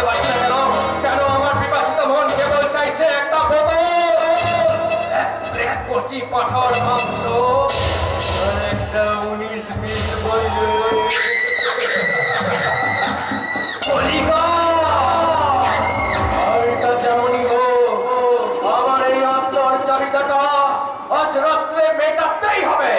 পারছি না কেন? কেন আমার বিপাশিত মন কেবল চাইছে একটা বোতল, এক কচি পাঠার মাংস আর একটা 19-20 বছর কলিকা। এটা যেমনই হোক, আমার এই আত্মার চাহিদাটা আজ রাত্রে মেটাতেই হবে।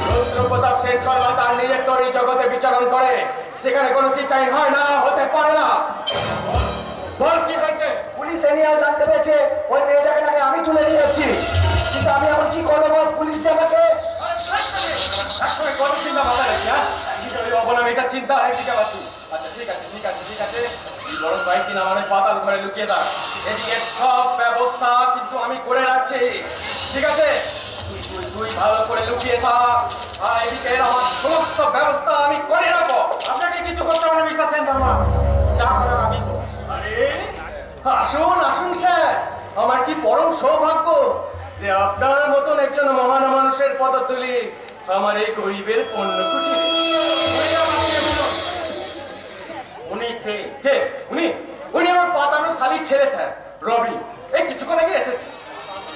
রুদ্রপ্রতাপ সেন শর্মা তার নিজের তৈরি জগতে বিচরণ করে, সেখানে কোনো কি চাই হয় না, হতে পারে না। বল কি হয়েছে? পুলিশ এনিয়াও জানতে পেরেছে ওই মেয়েটাকে নাকি আমি তুলে নিয়ে এসেছি, কিন্তু আমি এখন কি করবো বস? পুলিশ আমাকে একসময় কত চিন্তা মাথায় রাখি, হ্যাঁ অবনাম এটা চিন্তা একদিকে পাচ্ছি। আচ্ছা ঠিক আছে ঠিক আছে ঠিক আছে, বরং বাইকটি নামানোর পাতাল ঘরে লুকিয়ে দাও। এদিকে সব ব্যবস্থা কিন্তু আমি করে রাখছি, ঠিক আছে? তুই ভালো করে লুকিয়ে থাক, আর এদিকে আমার সমস্ত ব্যবস্থা আমি করে রাখবো। আপনাকে কিছু করতে হবে না মিস্টার সেন শর্মা, যা করার আমি করব। আরে আসুন আসুন স্যার, আমার কি পরম সৌভাগ্য যে আপনার মতন একজন মহান মানুষের পদতুলি আমার এই গরিবের পণ্য কুটিরে। উনি কে? কে উনি? উনি আমার পাতানো শালির ছেলে স্যার, রবি। এই কিছুক্ষণ আগে এসেছে।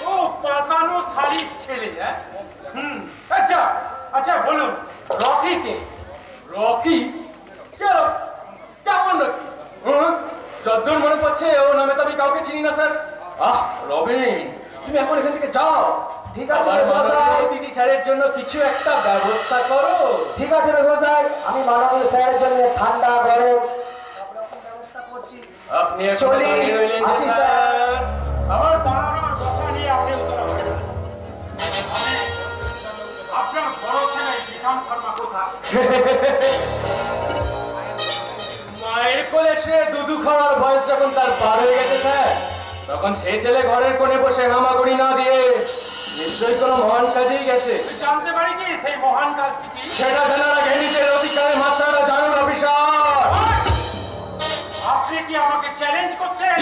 ও পাতানো শালির ছেলে? আচ্ছা আচ্ছা বলুন, রকি কে? রকি? কেমন রকি? যদ্দূর মনে পড়ছে ও নামে তো আমি কাউকে চিনি না স্যার। রবিন, তুমি এখন এখান থেকে যাও। ঠিক আছে দিদি স্যারের জন্য কিছু একটা ব্যবস্থা করো। ঠিক আছে মেঘমশাই, আমি মাননীয় স্যারের জন্য ঠান্ডা গরম ব্যবস্থা করছি। আপনি চলি, আসি স্যার। আমার দাঁড়ানোর বসা নিয়ে আপনি উত্তরা হবে না। আপনার বড় ছেলে কিষান শর্মা কোথায়? মায়ের কোলে শুয়ে দুধু খাওয়ার বয়স যখন তার পার হয়ে গেছে স্যার, তখন সেই ছেলে ঘরের কোণে বসে হামাগুড়ি না দিয়ে নিশ্চয়ই কোনো মহান কাজেই গেছে। জানতে পারি কি সেই মহান কাজটি কি? সেটা জানার আগে নিজের অধিকারের মাত্রাটা জানুন অফিসার। আপনি কি আমাকে চ্যালেঞ্জ করছেন?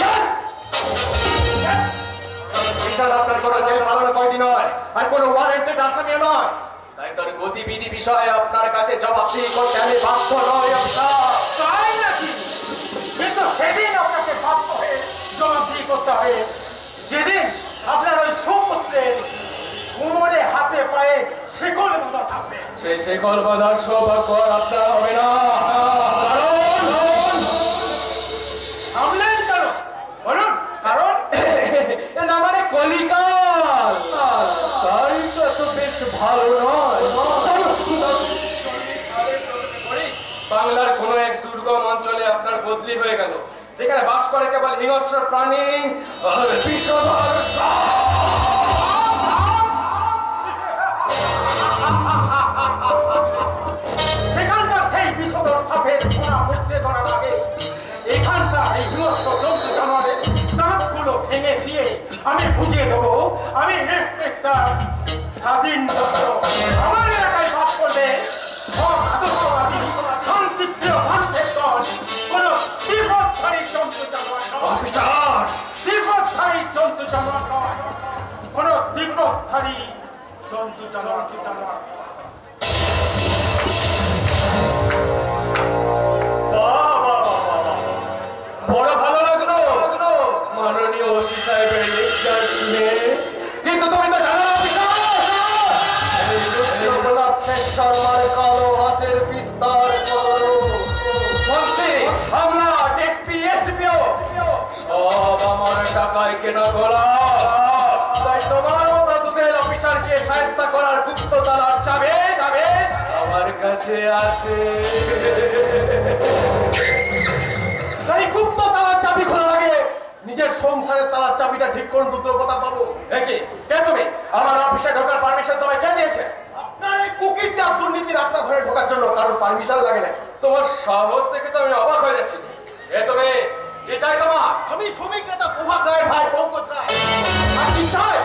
অফিসার, আপনার কোনো জেল পালানো কয়দিন নয়, আর কোনো ওয়ারেন্টেড আসামিও নয়, তাই তোর গতিবিধি বিষয়ে আপনার কাছে জবাবদিহি করতে আমি বাধ্য নই অফিসার। তাই নাকি? কিন্তু সেদিন আপনাকে বাধ্য হয়ে জবাবদিহি করতে হবে, যেদিন আপনার ওই সুপুত্রের কোমরে হাতে পায়ে শিকল বাঁধা থাকবে। সেই শিকল বাঁধার সৌভাগ্য আর আপনার হবে না। থামলেন কেন? বলুন কারণ। না মানে কলিকাল, তাই তো এত বেশ ভালো নয়। বাংলার কোন এক দুর্গম অঞ্চলে আপনার বদলি হয়ে গেল, যেখানে বাস করে কেবল হিংস্র প্রাণী আর বিষধর সাপ। সেখানকার সেই বিষধর সাপের সোনা মুখে ধরার আগে এখানকার এই হিংস্র জন্তু জানোয়ারের দাঁতগুলো ভেঙে দিয়ে আমি বুঝিয়ে দেবো আমি একটা স্বাধীন রাষ্ট্র। আমার এলাকায় বাস করলে সব আদর্শবাদী শান্তিপ্রিয় মানুষের দল কোনো বিপদধারী জন্তু জানোয়ার নয়। বিপদধারী জন্তু জানোয়ার নয়, কোনো বিপদধারী জন্তু জানোয়ার জানোয়ার। বড় ভালো লাগলো মাননীয় ওসি সাহেবের লেকচার শুনে, কিন্তু তুমি তো জানো শর্মার কালো হাতের বিস্তার করো মন্ত্রী, আমরা এসপি এসপিও সব আমার টাকায় কেনা করা। তাই তোমার মতো দুধের অফিসারকে সাহায্য করার গুপ্ত তালার চাবি আমার কাছে আছে। সেই গুপ্ত তালার চাবি খোলার আগে নিজের সংসারের তালার চাবিটা ঠিক করুন রুদ্রপ্রতাপ বাবু। দেখি কে তুমি? আমার অফিসে ঢোকার পারমিশন তোমায় কে দিয়েছে? আপনার এই কুকিরটা দুর্নীতির আপনার ঘরে ঢোকার জন্য কারোর পারমিশন লাগে না। তোমার সাহস থেকে তো আমি অবাক হয়ে যাচ্ছি। এ তুমি কি চাই তোমার? আমি শ্রমিক নেতা প্রভাত রায়ের ভাই পঙ্কজ রায়। আর কি চাই?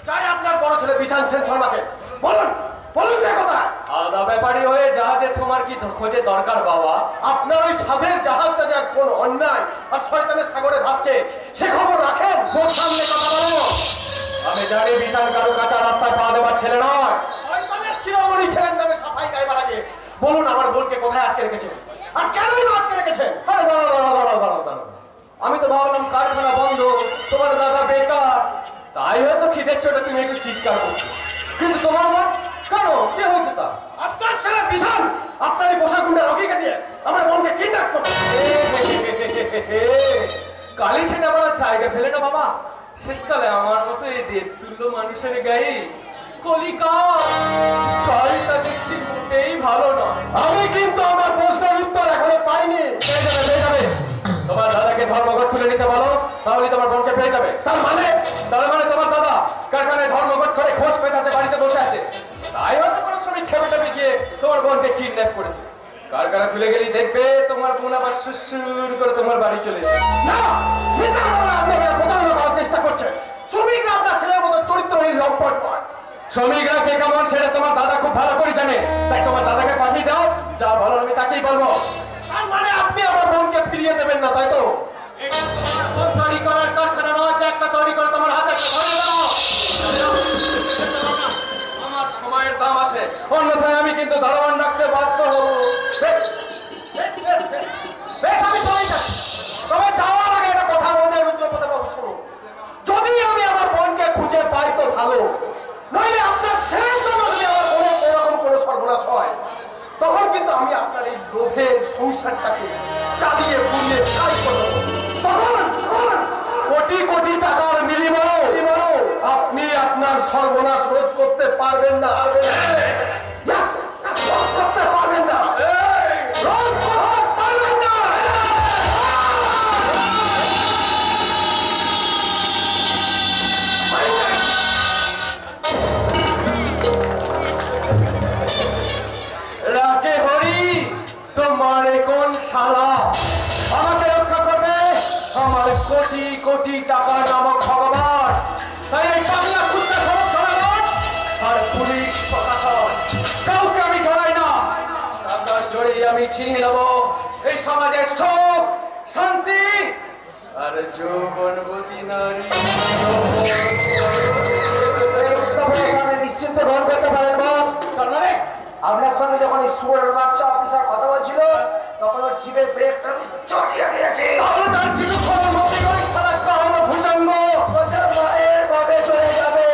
চাই আপনার বড় ছেলে বিশাল সেন শর্মাকে। বলুন বলুন সে কথা। আলাদা ব্যাপারী হয়ে জাহাজে তোমার কি খোঁজে দরকার বাবা? আপনার ওই সাধের জাহাজটা যে কোন অন্যায় আর শয়তানের সাগরে ভাসছে সে খবর রাখেন? মোর সামনে কথা বলো। আমি জানি বিশাল কারো কাঁচা রাস্তায় পা দেওয়ার ছেলে নয়। শয়তানের শিরোমণি ছেলের নামে সাফাই গায়ে বাড়াগে বোনকে কোথায় আটকে রেখেছেন আর কেনই বা আটকে রেখেছেন? আরে দাঁড়াও। আমি তো ভাবলাম কারখানা বন্ধ, তোমার দাদা বেকার, তাই হয়তো খিদের চোটে তুমি একটু চিৎকার করছো। কিন্তু তোমার মা কেন, কি হয়েছে তা? আপনার ছেলে বিশাল আপনার এই পোশাক গুন্ডা রকিকে দিয়ে আমার বোনকে কিডন্যাপ করছে। কালি ছেটা বলার জায়গা ফেলে না বাবা। শেষকালে আমার মতো এই দেবতুল্য মানুষের গায়ে কলিকা কালটা দেখছি মোটেই ভালো নয়। আমি কিন্তু আমার প্রশ্নের উত্তর এখনো পাইনি। পেয়ে যাবে। তোমার দাদাকে ধর্মঘট তুলে নিতে বলো, তাহলে তোমার বোনকে পেয়ে যাবে। তার মানে তোমার দাদা কারখানায় ধর্মঘট করে খোঁজ পেতে আছে, বাড়িতে বসে আছে, তাই হয়তো কোনো শ্রমিক খেপে গিয়ে তোমার বোনকে কিডন্যাপ করেছে। কারখানা খুলে গেলেই দেখবে তোমার বোন আবার সুর করে তোমার বাড়ি চলে এসেছে। না, মিথ্যা কথা আপনি এখানে প্রতারণা করার চেষ্টা করছেন। শ্রমিকরা আপনার ছেলের মতো চরিত্রহীন লম্পট নয়। শ্রমিকরা কে কেমন সেটা তোমার দাদা খুব ভালো করে জানে, তাই তোমার দাদাকে পাঠিয়ে দাও, যা বলো আমি তাকেই বলবো। তার মানে আপনি আমার বোনকে ফিরিয়ে দেবেন না, তাই তো? তৈরি করার কারখানা নয়, একটা তৈরি করে তোমার হাতে ধরে দাও। আমার সময়ের দাম আছে, অন্যথায় আমি কিন্তু দারোয়ান ডাকতে বাধ্য হবো। বেশ, আমি চলেই যাচ্ছি। তবে যাওয়ার আগে একটা কথা বলতে রুদ্রপদ বাবু শুনুন। যদি আমি আমার বোনকে খুঁজে পাই তো ভালো, নইলে আপনার ছেলের জন্য যদি আমার বোনের এরকম কোনো সর্বনাশ হয়, তখন কিন্তু আমি আপনার এই লোভের সংসারটাকে চালিয়ে পুড়িয়ে ছাই করবো। তখন কোটি কোটি টাকার বিনিময়ে আপনি আপনার সর্বনাশ রোধ করতে পারবেন না। Yes, রোধ করতে পারবেন না। রোধ করতে পারবেন না। রাকে হরি তোমার কোন শালা আমাকে রক্ষা করবে? আমার কোটি কোটি টাকা নামক ভগবান। তাই এই পাগলা কুত্তা সব জনগণ আর পুলিশ প্রশাসন কাউকে আমি জড়াই না। টাকার জড়িয়ে আমি ছিনিয়ে নেব এই সমাজের সুখ শান্তি আর যৌবনবতী নারী। নিশ্চিন্ত গ্রহণ করতে পারেন বস। তার মানে আপনার সঙ্গে যখন স্টুডেন্ট বাচ্চা অফিসার কথা বলছিল তখন ওর জিভে ব্রেকটা জড়িয়ে দিয়েছে। তাহলে তার কিছু খবর মধ্যে ওই সারাটা হলো ভুজঙ্গ সোজা মায়ের ভাবে চলে যাবে।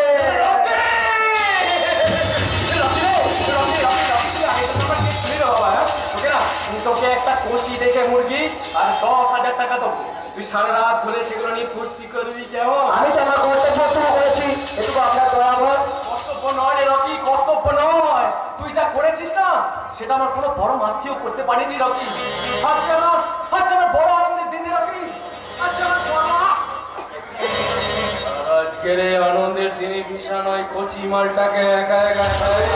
তোকে একটা কচি দেখে মুরগি আর 10,000 টাকা দেবো, তুই সারা রাত ধরে সেগুলো নিয়ে ফুর্তি করবি কেমন? আমি তো আমার কর্তব্য করেছি, এটুকু আপনার দয়া বস। কর্তব্য নয় রে রকি, কর্তব্য নয়। তুই যা করেছিস না সেটা আমার কোনো বড় মাতৃও করতে পারেনি রকি। আজকে আমার বড় আনন্দের দিন রকি। আজকের এই আনন্দের দিনে ভিসা নয় কচি মালটাকে একা একা খায়।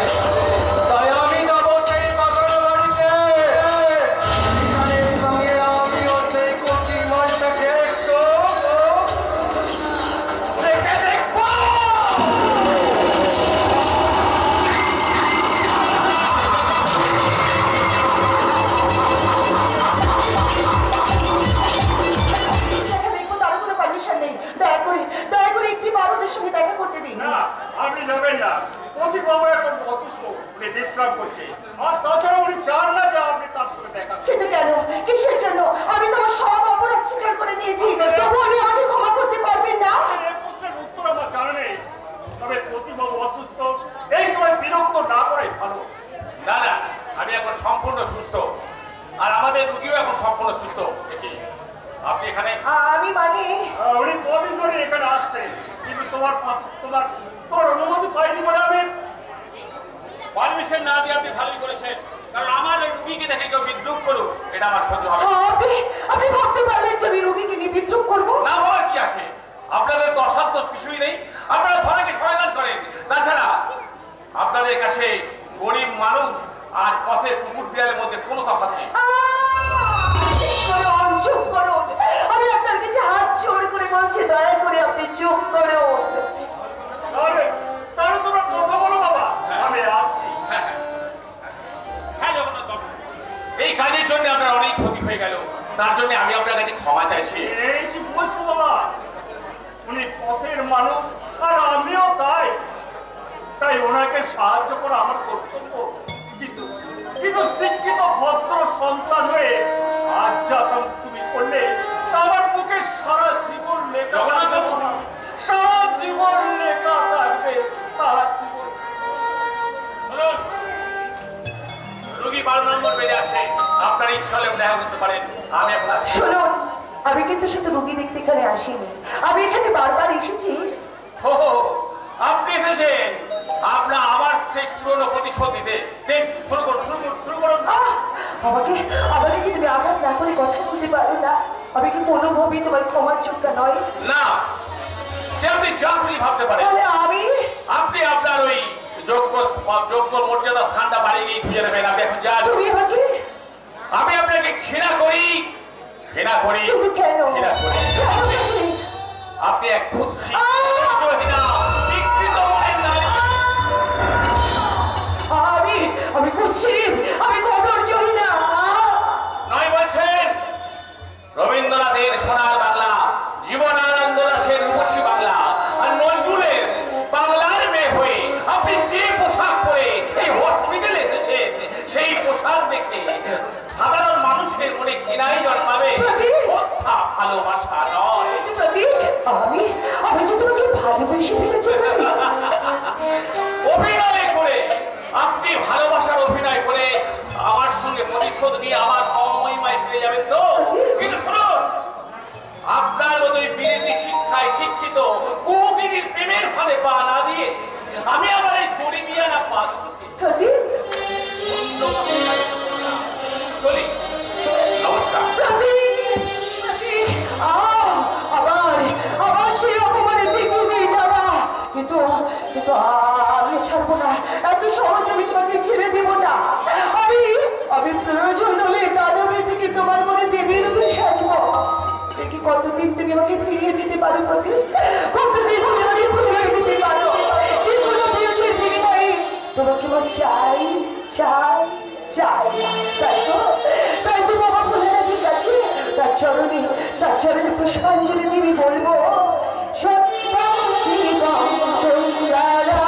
তাই আমি যাবো সেই বাগান বাড়িতে, আমিও সেই কচি মালটাকে একটু দেখে দেখবো। না, আপনি যাবেন না। প্রতিবাবু এখন অসুস্থ, উনি বিশ্রাম করছে। আর তাছাড়া উনি চান না যে আপনি তার সঙ্গে দেখা করুন। কিন্তু কেন, কিসের জন্য? আমি তোমার সব অপরাধ স্বীকার করে নিয়েছি, তবু উনি আমাকে ক্ষমা করতে পারবেন না? এই প্রশ্নের উত্তর আমার জানা নেই। তবে প্রতিবাবু অসুস্থ, এই সময় বিরক্ত না করে ভালো। না না, আমি এখন সম্পূর্ণ সুস্থ, আর আমাদের রুগীও এখন সম্পূর্ণ সুস্থ। দেখি আপনি এখানে আমি মানে উনি কদিন ধরে এখানে আসছে, কিন্তু তোমার অনুমতি পাইনি বলে আমি পারমিশন না দিয়ে আপনি ভালোই করেছেন, কারণ আমার এই রুগীকে দেখে কেউ বিদ্রুপ করুক এটা আমার সহ্য হবে না। আপনি ভাবতে পারলেন যে আমি রোগীকে নিয়ে বিদ্রুপ করবো? না হওয়ার কি আছে, আপনাদের তো অসাধ্য কিছুই নেই, আপনারা ধরাকে সমাধান করেন। তাছাড়া আপনাদের কাছে গরিব মানুষ আর পথের কুকুর বিড়ালের মধ্যে কোনো তফাৎ নেই। চুপ করুন, আমি আপনার কাছে হাত জোড় করে বলছি, দয়া করে আপনি চুপ করুন। তাহলে তোমরা কথা বলো বাবা, আমি আসছি। হ্যাঁ জগন্নাথ বাবু, এই কাজের জন্য আপনার অনেক ক্ষতি হয়ে গেল, তার জন্য আমি আপনার কাছে ক্ষমা চাইছি। এই কি বলছো বাবা? উনি পথের মানুষ আর আমিও তাই, তাই ওনাকে সাহায্য করা আমার কর্তব্য। কিন্তু শিক্ষিত সন্তান হয়ে আজ যা তুমি করলে তা আমার মুখে সারা জীবন লেখা থাকবে, সারা জীবন লেখা থাকবে, সারা জীবন। শুনুন, রোগী 12 নম্বর বেডে আছে, আপনার ইচ্ছা হলে দেখা করতে পারেন। আমি এখন আসি। শুনুন, আমি কিন্তু শুধু রুগী দেখতে এখানে আসিনি, আমি এখানে বারবার এসেছি। হো হো, আপনি এসেছেন আপনার আমার থেকে পুরনো প্রতিশোধ দিতে। দেখ, শুরু করুন, শুরু করুন, শুরু করুন। আমাকে আমাকে কি তুমি আঘাত না করে কথা বলতে পারো না? আমি কি কোনোভাবেই তোমার ক্ষমার যোগ্য নয়? না, সে আপনি যা খুশি ভাবতে পারেন। তাহলে আপনি আপনার ওই যোগ্য মর্যাদা স্থানটা বাড়িয়ে গিয়ে খুঁজে নেবেন। আপনি এখন যান। তুমি আমাকে আমি আপনাকে ঘৃণা করি, ঘৃণা করি, কিন্তু কেন? ঘৃণা করি। কেন তুমি? আপনি এক কুৎসিত, লজ্জাহীনা, শিক্ষিত মনের নারী। আমি কুৎসিত, আমি কদর্যই না। নয় বলছেন? রবীন্দ্রনাথের সোনার বাংলা, জীবনানন্দ দাশের রূপসী বাংলা, আর নজরুলের বাংলার মেয়ে হয়ে আপনি যে পোশাক পরে এই হসপিটালে এসেছেন, সেই পোশাক দেখে সাধারণ মানুষের মনে ঘৃণাই জন্মাবে, শ্রদ্ধা, ভালোবাসা নয়। আমি যে তোমাকে ভালোবেসে ফেলেছি। অভিনয় করে, আপনি ভালোবাসার অভিনয় করে আমার সঙ্গে প্রতিশোধ নিয়ে আমার সময়মায় ফিরে যাবেন তো? কিন্তু শুনুন, আপনার মতোই বিরোধী শিক্ষায় শিক্ষিত কুগিনীর প্রেমের ফাঁদে পা না দিয়ে আমি আমার এই গরিবিয়ানা পা চলি। নমস্কার। আবার সেই অপমানের দিকে নিয়ে যাওয়া, কিন্তু আমি ছাড়বো না, এত সহজ আমি তোমাকে ছেড়ে দেব না। আমি প্রয়োজন হলে দানবের দিকে তোমার মনে দেবীর রূপে সাজবো। দেখি কতদিন তুমি আমাকে ফিরিয়ে দিতে পারো, কতদিন তুমি আমাকে ফিরিয়ে দিতে পারো। যেগুলো বিরুদ্ধের বিনিময়ে তোমাকে আমার চাই চাই চাই। তাই তো বাবা বলে রাখি কাছে, তার চরণে পুষ্পাঞ্জলি দেবী বলবো, সত্যম শিবম চন্দ্রারা,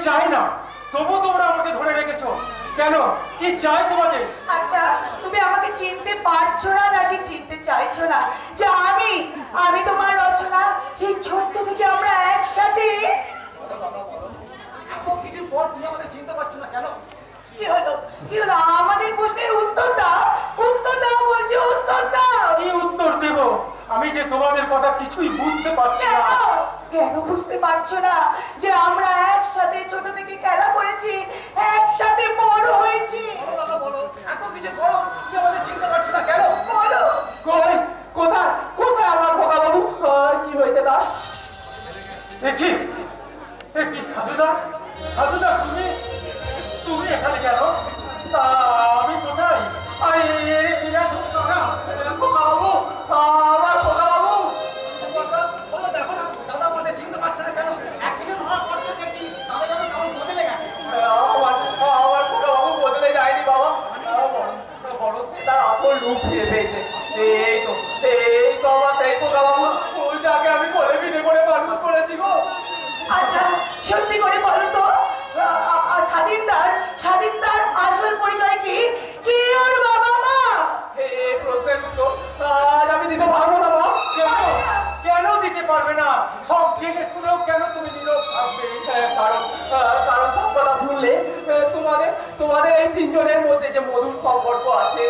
চাই না, তবু তোমরা আমাকে ধরে রেখেছো কেন? কি চাই তোমাদের? আচ্ছা, তুমি আমাকে চিনতে পারছো না নাকি চিনতে চাইছো না যে আমি তোমার রচনা? সেই ছোট্ট থেকে আমরা একসাথে। কিছু পর তুমি আমাদের চিনতে পারছো না কেন? কি হলো আমাদের প্রশ্নের উত্তর দাও, উত্তর দাও বলছি, উত্তর দাও। কি উত্তর দেব? আমি যে তোমাদের কথা কিছুই বুঝতে পারছি না। কেন বুঝতে পারছো না যে আমরা একসাথে ছোট থেকে খেলা করেছি, একসাথে বড় হয়েছি? বলো, এত কিছু করো, তুমি আমাদের চিনতে পারছো না কেন? বলো। কোথায় আমার খোকা বাবু? কি হয়েছে তার? কি সাধুদা, তুমি এখানে কেন? তা আমি কোথায়? খোকা বাবু, আমার খোকা বাবু। দেখো না, দাদা আমাদের চিনতে পারছে না কেন? অ্যাক্সিডেন্ট হওয়ার পর থেকে দেখছি দাদা যেন কেমন বদলে গেছে। আমার খোকা বাবু বদলে যায়নি বাবা, বড় তার আসল রূপ ফিরে পেয়েছে। এই তো আমার তাই খোকা বাবু, ওই যাকে আমি কোলে পিঠে করে মানুষ করেছি গো। আচ্ছা, সত্যি করে বলো তো, স্বাধীনতার আসল পরিচয় কি? কি ওর বাবা মা? এই প্রশ্নের উত্তর আজ আমি দিতে পারবো না মা। কেন দিতে পারবে না? সব জেনে শুনেও কেন তুমি নীরব থাকবে? কারণ সব কথা শুনলে তোমাদের এই তিনজনের মধ্যে যে মধুর সম্পর্ক আছে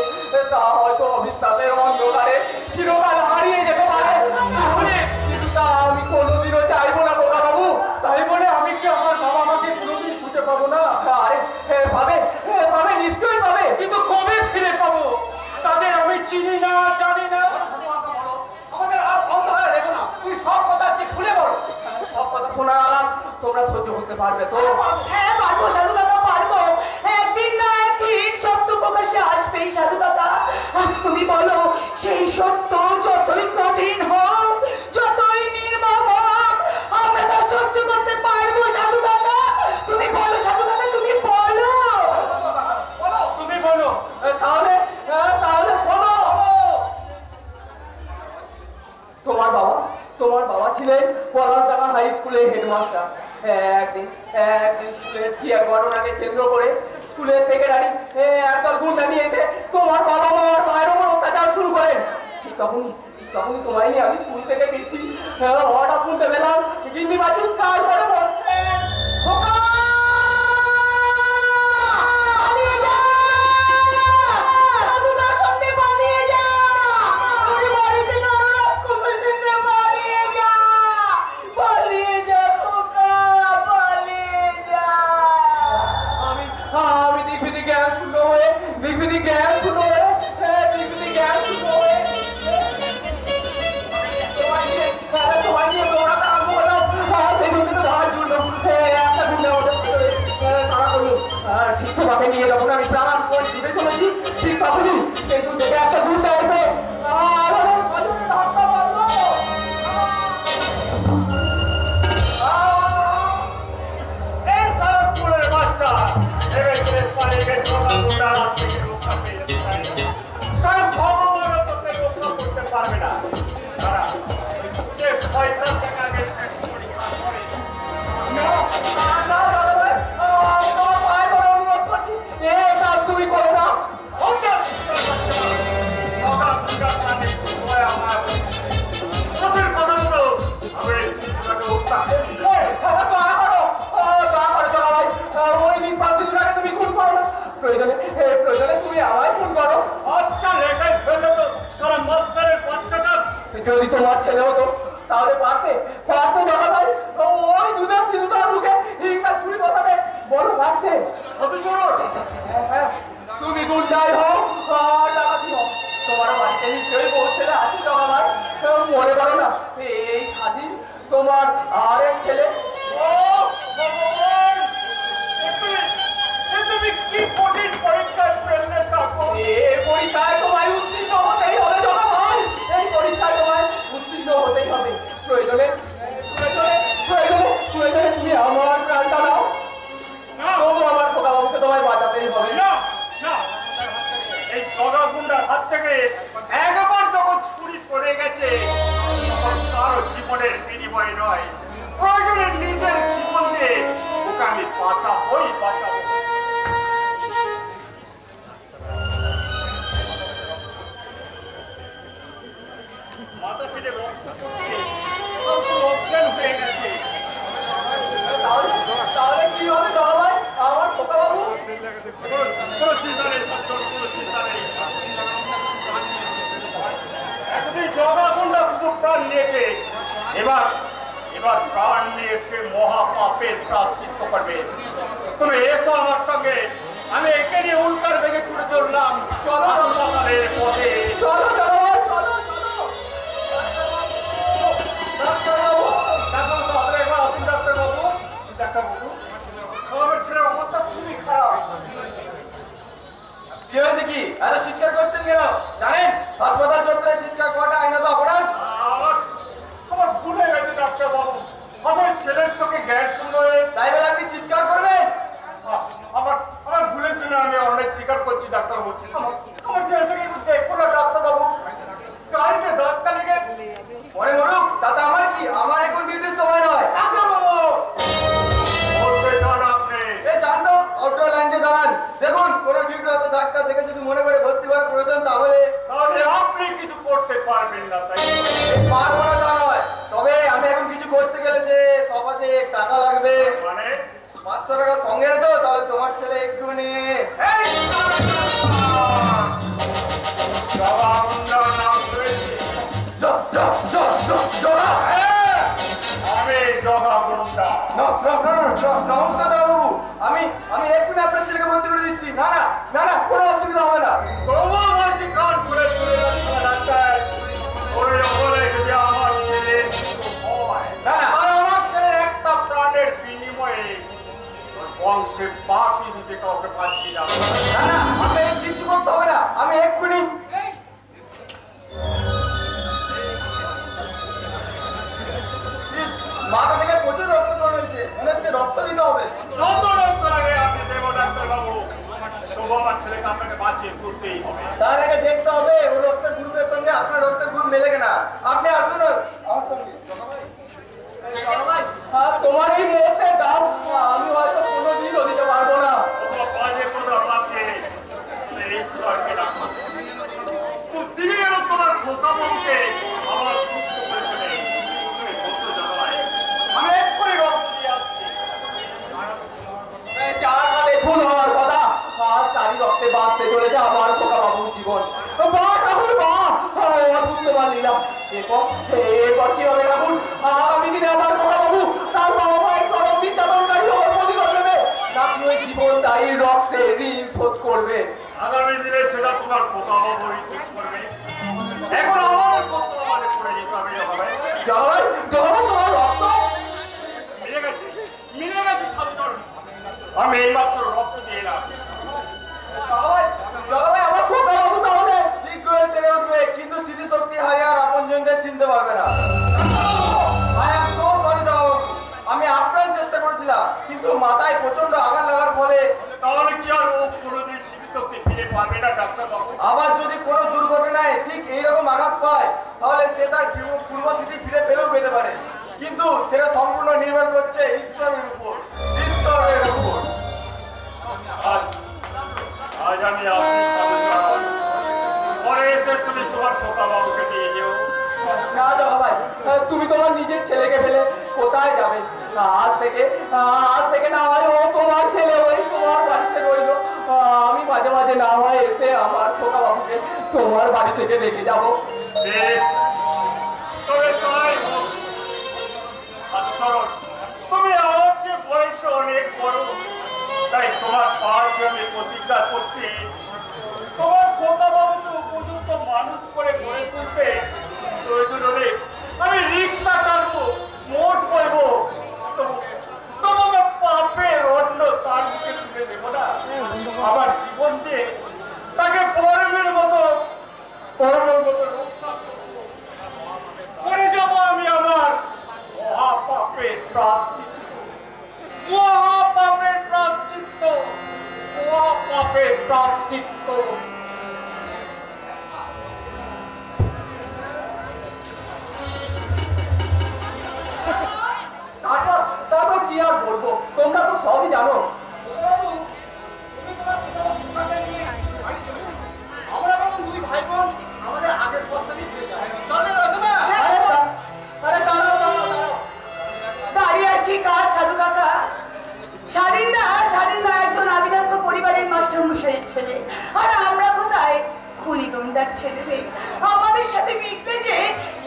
তা হয়তো অবিশ্বাসের অন্ধকারে চিরকাল হারিয়ে যেতে পারে। কিন্তু তা আমি কোনোদিনও চাইবো না খোকা বাবু, তাই বলে চিনি না, জানি না। আমাদের আর অন্ধকার রেখো না, তুই সব কথা আজকে খুলে বল। সব কথা শোনার আরাম তোমরা সহ্য করতে পারবে তো? হ্যাঁ পারবো সাধু দাদা, পারবো। একদিন না একদিন সত্য প্রকাশে আসবেই সাধু দাদা। আজ তুমি বলো, সেই সত্য যতই কঠিন হোক, যতই নির্মম হোক, আমরা তা সহ্য করতে পারবো সাধু দাদা। তুমি বলো সাধু দাদা, তুমি বলো। তুমি বলো। তাহলে তাহলে শোনো। তোমার বাবা ছিলেন পলাশডাঙ্গা হাই স্কুলের হেডমাস্টার। একদিন স্কুলে কি এক ঘটনাকে কেন্দ্র করে স্কুলের সেক্রেটারি একদল গুন্ডা নিয়ে এসে তোমার বাবা মা আর ভাইয়ের উপর অত্যাচার শুরু করেন। ঠিক তখনই তোমায় নিয়ে আমি স্কুল থেকে ফিরছি। হঠাৎ শুনতে পেলাম গিন্নিমা চিৎকার করে বলছেন, খোকা! পালিয়ে যা! সাধুদার সঙ্গে পালিয়ে যা! তুই বাড়িতে নরকক্ষস এসেছে, পালিয়ে যা! পালিয়ে যা খোকা, পালিয়ে যা! আমি দিগ্বিদিক জ্ঞান শূন্য হয়ে তোমায় নিয়ে দৌড়াতে আরম্ভ করলাম। পেছনে ধরার জন্য একটা গুন্ডা ওদের তারা করলো। ঠিক তোমাকে নিয়ে যখন আমি প্রাণ করে ছুটে চলেছি, ঠিক তখনই পেছন থেকে একটা গুন্ডা এসে আমাদের পেছনে ধাক্কা মারলো। এই সারা স্কুলের বাচ্চা এবার পালিয়ে গেছে, গুন্ডার হাত থেকে রক্ষা পেয়েছে। স্বয়ং ভগবানও তোকে রক্ষা করতে পারবে না। তারা ওই শয়তান থেকে আগে শেষ পরীক্ষা করে। তুমি করো না। প্রয়োজনে তুমি আমায় খুন করো। যদি তোমার ছেলে হতো তাহলে পারতে জগা ভাই ওই দুধের শিশুটার মুখে হিংসার ছুরি বসাতে বড় পারতে। হ্যাঁ, তুমি গুন্ডাই হও আর ডাকাতি হও, তোমার বাড়িতে নিশ্চয়ই পৌঁছে আছে জগা ভাই। মনে করো না এই স্বাধীন তোমার আর এক ছেলে। পরীক্ষায় তোমায় উত্তীর্ণ হতেই হবে জগা ভাই, এই পরীক্ষায় তোমায় উত্তীর্ণ হতেই হবে। প্রয়োজনে তুমি আমার প্রাণটা দাও, তবু আমার খোকা বাবুকে তোমায় বাঁচাতেই হবে। এই জগা গুন্ডার হাত থেকে একবার যখন ছুরি পড়ে গেছে, তখন কারো জীবনের বিনিময় নয়, প্রয়োজনে নিজের জীবন দিয়ে ওকে আমি বাঁচাবো। মাথা ফেটে রক্ত পড়ছে, অজ্ঞান হয়ে গেছে। তাহলে কি হবে জগা ভাই আমার খোকা বাবু? কোনো চিন্তা নেই সজ্জন, কোনো চিন্তা নেই। এতদিন জগা গুন্ডা শুধু প্রাণ নিয়েছে, এবার প্রাণ নিয়ে সে মহাপাপের প্রায়শ্চিত্ত করবে। তুমি এসো আমার সঙ্গে, আমি একে নিয়ে উল্কার বেগে ছুটে চললাম। চলো হাসপাতালের পথে। চলো জগা ভাই, চলো। ডাক্তারবাবু, আমার ছেলের অবস্থা খুবই খারাপ। কি হয়েছে? কি এত চিৎকার করছেন কেন? জানেন হাসপাতাল চত্বরে চিৎকার করাটা আইনত অপরাধ। আমার ভুলে গেছে ডাক্তারবাবু, আমার ছেলের সঙ্গে গ্যাস শূন্য হয়ে। তাই বলে আপনি চিৎকার করবেন? আমার ভুলের জন্য আমি অনেক স্বীকার করছি ডাক্তারবাবু। আমার ছেলেটাকে একটু দেখবো না ডাক্তারবাবু, গাড়িতে ধাক্কা লেগে মনে মরুক, তাতে আমার কি? আমার এখন ডিউটির সময় নয়। ডাক্তারবাবু বলতে চান আপনি? এই জানতো আউটডোর লাইন দিয়ে দাঁড়ান। দেখুন কোন ডিউটি হয়তো ডাক্তার দেখে যদি মনে করে ভর্তি করার প্রয়োজন, তাহলে আপনি কিছু করতে পারবেন না। তাই পারবো না তা নয়, তবে আমি এখন কিছু করতে গেলে যে সব আছে টাকা লাগবে। মানে 500 টাকা সঙ্গে রেখো, তাহলে তোমার ছেলে একটুখানি আমি জগা গুন্ডা। নমস্কার বাবু, আমি এক্ষুনি আপনার ছেলেকে ভর্তি করে দিচ্ছি। না না না না, কোনো অসুবিধা হবে না। তবুও বলছি কান খুলে চলে যাচ্ছে না ডাক্তার। ওরে বলে যদি আমার ছেলে হয়, না, না। আর আমার ছেলের একটা প্রাণের বিনিময়ে ওর বংশে বাকি দিতে কাউকে পাচ্ছি না। না না, আপনাকে কিছু করতে হবে না, আমি এক্ষুনি। মাথা থেকে প্রচুর রক্ত বের হয়েছে, মনে হচ্ছে রক্ত দিতে হবে। যত রক্ত লাগে আপনি দেবো ডাক্তারবাবু, তবু আমার ছেলেকে আপনাকে বাঁচিয়ে তুলতেই হবে। তার আগে দেখতে হবে ওর রক্তের গ্রুপের সঙ্গে আপনার রক্তের গ্রুপ মেলে কিনা। আপনি আসুন আমার সঙ্গে। তোমার এই মুহূর্তে দাম আমি হয়তো কোনোদিনও দিতে পারবো না। ওসব বাজে কথা বাদ দিয়ে ঈশ্বরকে রাখো। তিনি যেন তোমার খোকাবুকে আমার সুস্থ করে ফেলে। তুমি বলতে জানাই, আমি এক্ষুনি রক্ত দিয়ে আসছি। চার হাতে খুন হওয়ার কথা, আজ তারই রক্তে বাঁচতে চলেছে আমার খোকা বাবুর জীবন। বা ঠাকুর বা, অদ্ভুত তোমার লীলা। এরপর কি হবে ঠাকুর? আমি দিনে আমার খোকা বাবু তার বাবা মায়ের চরম নির্যাতনকারী হওয়ার প্রতিশোধ নেবে, নাকি ওই জীবন তাই রক্তে ঋণ শোধ করবে? আগামী দিনে সেটা তোমার খোকাবাবুই ঠিক করবে। এখন আমাদের কর্তব্য আমাদের করে দিতে হবে। জগাই জগাবো তোমার রক্ত মিলে গেছে সাবচর। আমি এইমাত্র রক্ত দিয়ে এলাম। জগাই আমার খোকা বাবু তাহলে শীঘ্রই সেরে উঠবে, কিন্তু স্মৃতিশক্তি হারিয়ে আর আপনজনদের চিনতে পারবে না। আমি আপ্রাণ চেষ্টা করেছিলাম, কিন্তু মাথায় প্রচন্ড আঘাত লাগার ফলে। তাহলে কি আর ও কোনোদিন স্মৃতিশক্তি ফিরে পাবে না ডাক্তারবাবু? আবার যদি কোনো দুর্ঘটনায় ঠিক এইরকম আঘাত পায়, তাহলে সে তার পূর্ব স্মৃতি ফিরে পেলেও পেতে পারে, কিন্তু সেটা সম্পূর্ণ নির্ভর করছে ঈশ্বরের উপর। ঈশ্বরের উপর। আজ আমি আসি সাধুচরণ। পরে এসে তুমি তোমার খোকাবাবুকে দিয়ে যেও। না দাদা ভাই, তুমি তোমার নিজের ছেলেকে ফেলে কোথায় যাবে? আজ থেকে না হয় ও তোমার ছেলে, ওই তোমার বাড়িতে রইলো। আমি মাঝে মাঝে না হয় এসে আমার খোকা বাবুকে তোমার বাড়ি থেকে রেখে যাবো। বেশ, তবে তাই হোক। সাধুচরণ, তুমি আমার চেয়ে বয়সে অনেক বড়, তাই তোমার পাশে আমি প্রতিজ্ঞা করছি, তোমার খোকাবাবুকে উপযুক্ত মানুষ করে গড়ে তুলতে প্রয়োজন হলে আমি রিক্সা টানবো, মোট করবো, তবু পাপের অন্য তার মুখে তুলে দেবো না। আমার জীবন দিয়ে তাকে পরমের মতো রক্ষা করবো। করে যাবো আমি আমার মহাপাপের প্রায়শ্চিত্ত, মহাপাপের প্রায়শ্চিত্ত, মহাপাপের প্রায়শ্চিত্ত। তারপর কি আর বলবো, তোমরা তো সবই জানো। আমরা বরং দুই ভাই বোন আমাদের আগের সস্তানি চলে রচনা। আরে দাঁড়াও। দাঁড়িয়ে আর কি কাজ সাধু কাকা? স্বাধীনদা একজন আভিজাত্য পরিবারের মাস্টার মশাইয়ের ছেলে, আর আমরা কোথায় খুনি গুন্ডার ছেলে মেয়ে। আমাদের সাথে মিশলে যে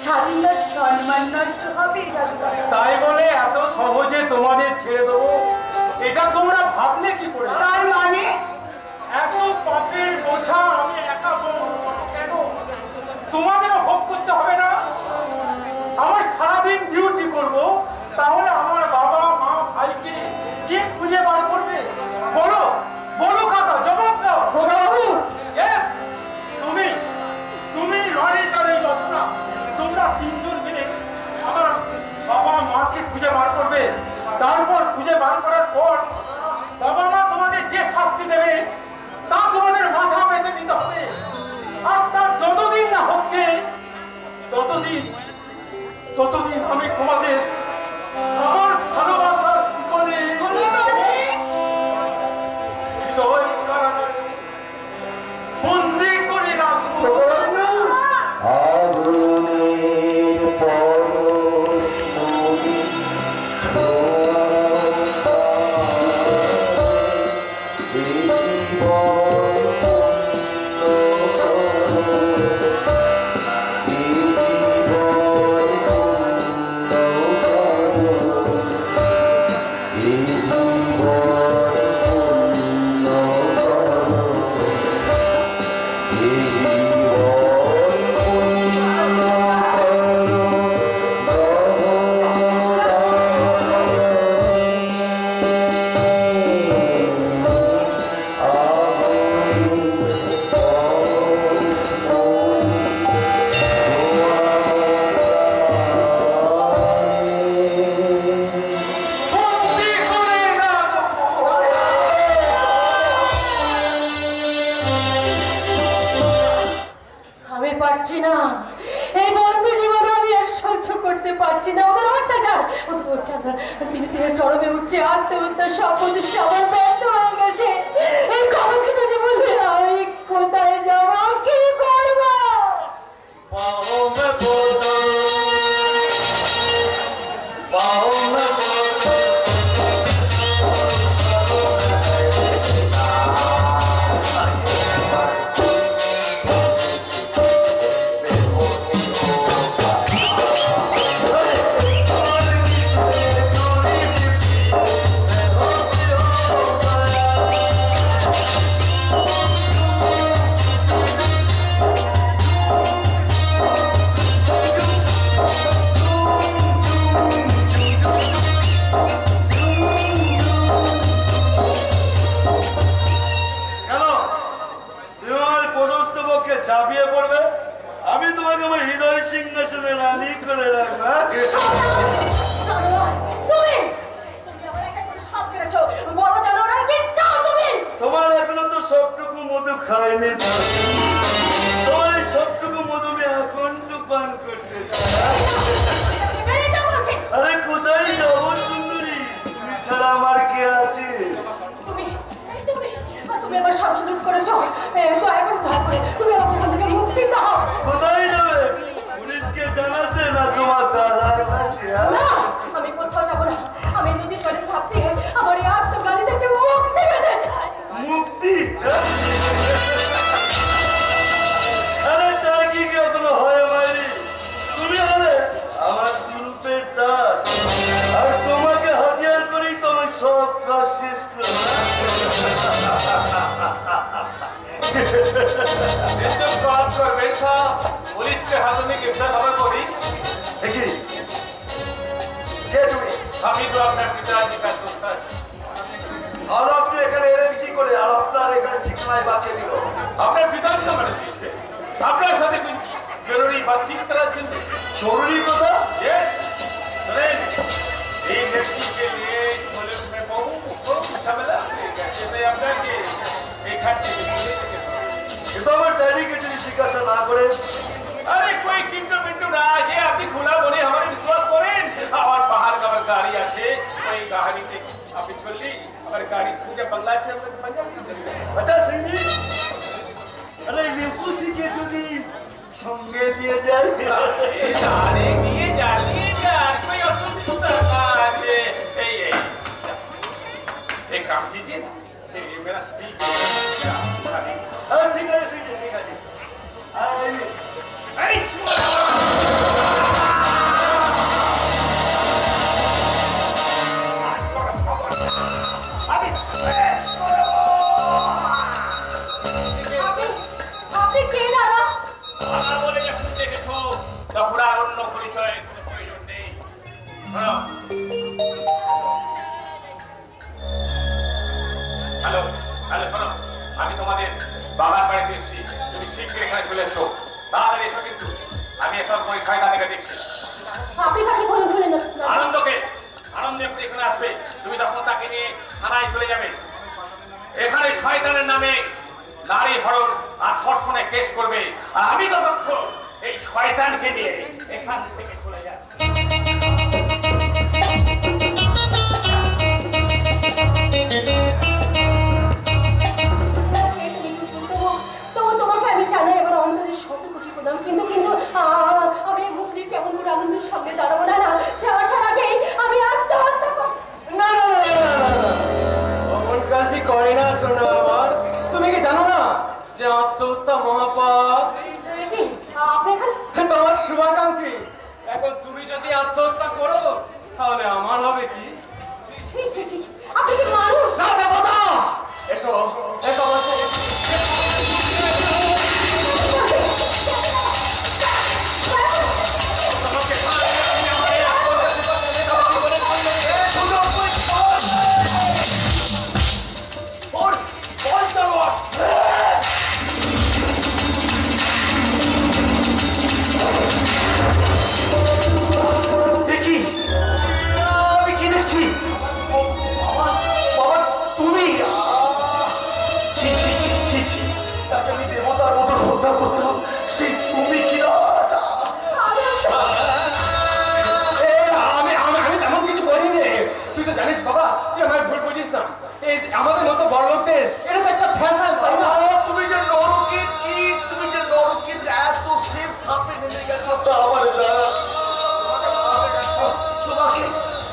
স্বাধীনদার সম্মান নষ্ট হবে সাধু কাকা। তাই বলে এত সহজে তোমাদের ছেড়ে দেবো, এটা তোমরা ভাবলে কি করে? তার মানে এত পাপের বোঝা আমি একা বহন করবো কেন? তোমাদেরও ভোগ করতে হবে না? আমার সারাদিন ডিউটি করব, তাহলে আমার বাবা মা ভাইকে কে খুঁজে বার করবে? বলো কাকা, জবাব দাও। খোকা বাবু, Yes, তুমি লরিটার এই রচনা, তোমরা তিনজন মিলে আমার বাবা মাকে খুঁজে বার করবে। তারপর খুঁজে বার করার পর বাবা মা তোমাদের যে শাস্তি দেবে তা তোমাদের মাথা পেতে দিতে হবে। আর তা যতদিন না হচ্ছে ততদিন আমি তোমাদের আমার ভালোবাসার শিকলে হৃদয় কারাগারে বন্দি করে রাখবো। আগুনের পরশ নদী ছোঁয়া রামচাঁদ তিনি দিনে চরমে উঠছে, আত্মহত্যার সম্পত্তি সবার ব্যর্থ হয়ে গেছে। এই খবর কিন্তু যে বলবে না, আমি কোথায় যাবো, কি করবো? ঝাঁপিয়ে পড়বে, আমি তোমাকে আমার হৃদয় সিংহাসনে রানী করে রাখবো। তোমার এখনো তো সবটুকু মধু খায়নি, তোমার এই সবটুকু মধু আমি আকণ্ঠ পান করতে চাই। আরে কোথায় যাবো সুন্দরী, তুমি ছাড়া আমার কে আছে? কোথায় যাবে? পুলিশকে জানাতে না তোমার দাদার কাছে? আমি কোথাও যাবো না, আমি নদীর জলে ঝাঁপ দিয়ে আমার এই আত্মগ্লানি থেকে মুক্তি পেতে চাই। মুক্তি? আরে তাই কি এখনো হয় বাইরে? তুমি হলে আমার রূপের দাস, আর তোমাকে হাতিয়ার করেই তো আমি সব কাজ শেষ করবো। পুলিশকে হাতে নিয়ে গ্রেফতার হওয়ার পরই আমি তো আপনার পিতাজি কাজ করতাম। আর আপনি এখানে এলেন কি করে? আর আপনার এখানে ঠিকানায় বাঁচিয়ে দিল আপনার পিতাজি আমার দিয়েছে, আপনার সাথে জরুরি বাতচিত করার জন্য। জরুরি কথা? এই ব্যক্তিকে নিয়ে বলে বহু ঝামেলা আপনাকে এখান থেকে কিন্তু আমার ডায়েরিকে যদি জিজ্ঞাসা না করে, अरे कोई किंटू मिंटू ना आजे अपनी खुला बोले हमारे विश्वास करें और बाहर का गाड़ी आसे कोई गाड़ी के अभी चल ली हमारे गाड़ी से मुझे बंगला से हम लोग पंजाब अच्छा सिंह जी, अरे यूपी के যদি সঙ্গে দিয়ে যায় जाने दिए जानिए यार कोई असुविधा আছে এই एक काम कीजिए ये मेरा ठीक है हाँ ठीक है सिंह जी, ठीक है जी। হ্যালো হ্যালো শোনো, আমি তোমাদের বাবার বাড়িতে এসেছি, তুমি শীঘ্র এখানে চলে এসো, তাড়াতাড়ি এসো কিন্তু আমি এখন ওই শয়তানকে দেখছি। আনন্দকে আনন্দ এখানে আসবে, তুমি তখন তাকে নিয়ে থানায় চলে যাবে। এখানে শয়তানের নামে নারী হরণ আর ধর্ষণে কেস করবে, আর আমি ততক্ষণ এই শয়তানকে নিয়ে এখান থেকে চলে যাচ্ছি। তোমাকে আমি জানাই এবার অন্তরের শত কোটি প্রণাম, কিন্তু কিন্তু আমি মুক্তি কেমন করে আনন্দের সামনে দাঁড়াবো না, সে আসার আগেই আমি আত্মহত্যা করব। না না না অমন কাশি করে না শোনা আমার। তুমি কি জানো না যে আত্মহত্যা মহাপাপ? আপনি এখানে তোমার শুভাকাঙ্ক্ষী, এখন তুমি যদি আত্মহত্যা করো তাহলে আমার হবে কি? আপনি কি মানুষ? না দেবতা, এসো এসো বলছে।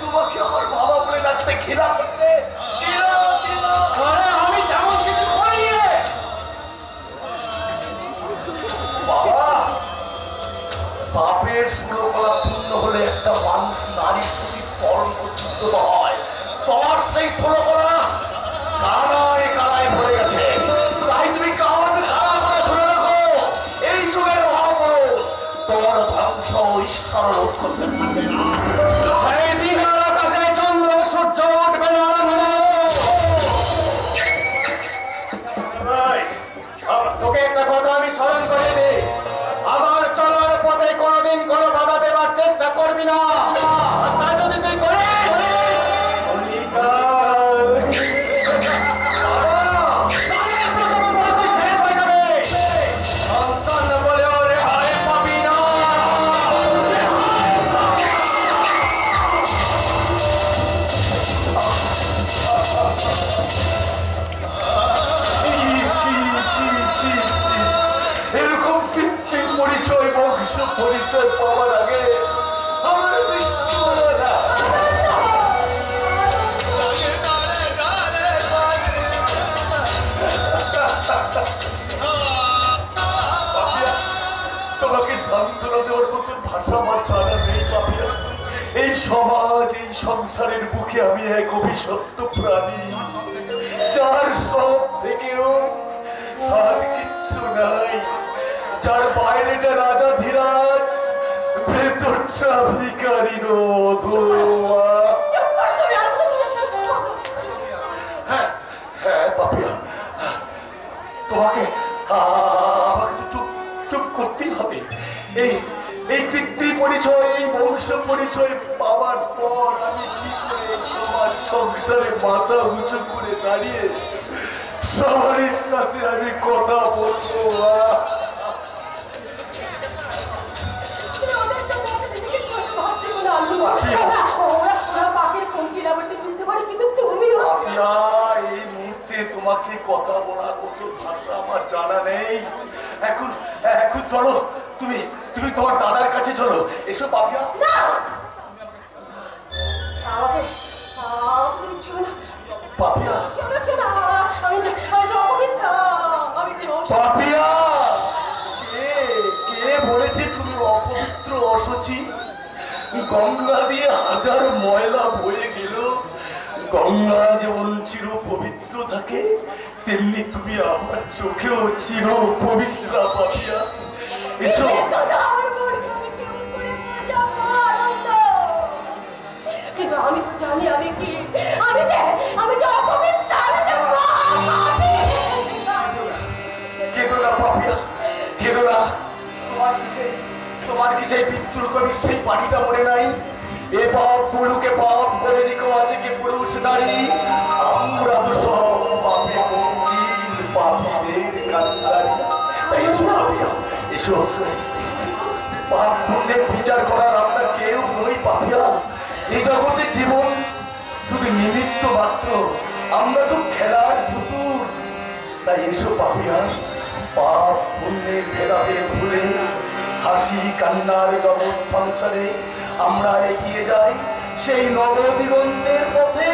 তোমাকে আমার বাবা বলে ডাকতে ঘৃণা করতে? আরে আমি তেমন কিছু করিনি রে। বাবা, পাপের ষোলকলা পূর্ণ হলে একটা মানুষ নারীর প্রতি পরম কর্তৃত্ব হয়। তোমার সেই ষোলকলা কানায় কানায় ভরে গেছে। তাই তুমি কান খাড়া করে শুনে রাখো, এই যুগের মহাপুরুষ তোমার ধ্বংস ঈশ্বর রোধ করতে পারবে না। সেই দিন আর আকাশে চন্দ্র সূর্য উঠবে না ভাই। তোকে একটা কথা আমি স্মরণ করে দিই, আমার চলার পথে কোনোদিন কোনো বাধা দেবার চেষ্টা করবি না। আর তা যদি তুই করিস, সন্তান বলেও রেহাই পাবি না। এরকম পিতৃ পরিচয় বংশ পরিচয় পাওয়ার আগে আমার মৃত্যু হলো না। তোমাকে সান্ত্বনা দেওয়ার মতন ভাষা আমার জানা নেই পাপিয়া। এই সমাজ, এই সংসারের বুকে আমি এক অভিশপ্ত প্রাণী, যার সব থেকেও আজ কিচ্ছু নাই, যার বাইরেটা রাজা ধীরাজ, ভেতরটা ভিখারি রোধুয়া। হ্যাঁ হ্যাঁ পাপিয়া, তোমাকে আমাকে তো চুপ চুপ করতেই হবে। এই পিতৃ পরিচয়, এই বংশ পরিচয় পাওয়ার পর আমি কি করে সমাজ সংসারে মাথা উঁচু করে দাঁড়িয়ে সবার সাথে আমি কথা বলবো? এই মুহূর্তে তোমাকে কথা বলার মতো ভাষা আমার জানা নেই। এখন এখন চলো, তুমি তুমি তোমার দাদার কাছে চলো। এসো পাপিয়া। পাপিয়া, পাপিয়া, কে বলেছে তুমি অপবিত্র অসুচি? গঙ্গা দিয়ে হাজার ময়লা বয়ে গেল, গঙ্গা যেমন চির পবিত্র থাকে, তেমনি তুমি আমার চোখেও চির পবিত্র পাপিয়া। এসো। কিন্তু আমি তো জানি আমি কি, আমি যে অপবিত্র, আমি যে কেঁদো না পাপিয়া, কেঁদো না। তোমার কি সেই পিতৃ কবির সেই পানিটা মনে নাই? এ পাপ পুলুকে পাপ করে রেখো আছে কি পুরুষ নারী, আমরা তো সব পাপে মঙ্গিল, পাপীদের কান্দারি। তাই এসো পাপিয়া, এসো। পাপ পুণ্যের বিচার করার আমরা কেউ নই পাপিয়া। এই জগতে জীবন শুধু নিমিত্ত মাত্র, আমরা তো খেলার পুতুল। তাই এসো পাপিয়া, পাপ পুণ্যের ভেদাভেদ ভুলে হাসি কান্নার জগৎ সংসারে আমরা এগিয়ে যাই সেই নবদিগন্তের পথে।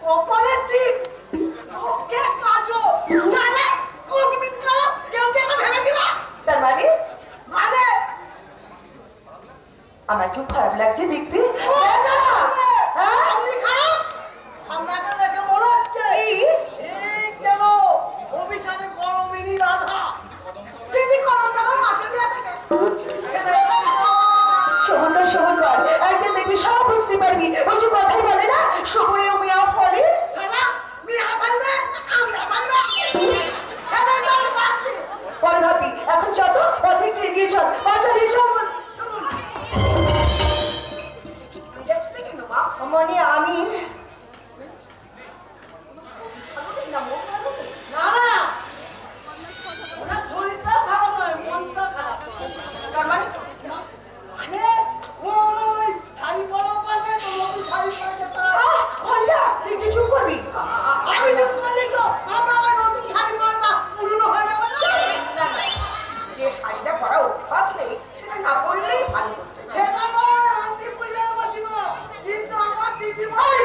কপালে ঠিক ওকে কাজো জানে কোন মিন কালো কেউ কেন ভেবে দিলা তার মানে আমার কি খারাপ লাগছে দেখতে হ্যাঁ আপনি খারাপ আপনাকে দেখে মনে হচ্ছে ঠিক যেন অভিশাপে গরমিনী রাধা দিদি করমটা মাসে দিয়ে থাকে শোভনটা শোভনটা একদিন দেখবি সব বুঝতে পারবি ওই যে কথাই বলে না শোভনে মিয়া ফলে সালা মিয়া ফলবে আমরা ফলবে পরে ভাবি এখন যত অধিক এগিয়ে চল বাঁচালিয়ে চল মনে আমি না না ওনার শরীরটা ভালো নয় মনটা খারাপ তার মানে ওই শাড়ি পরা পাশে তো নতুন শাড়ি পরে ঘন্টা তুই কি চুপ করবি আমি চুপ করলি তো আমরা আমার নতুন শাড়ি পরা পুরনো হয়ে যাবে না যে শাড়িটা পরা অভ্যাস নেই সেটা না পরলেই ভালো সেটা নয় আন্টি পড়লেন মাসিমা কিন্তু আমার দিদি ভাই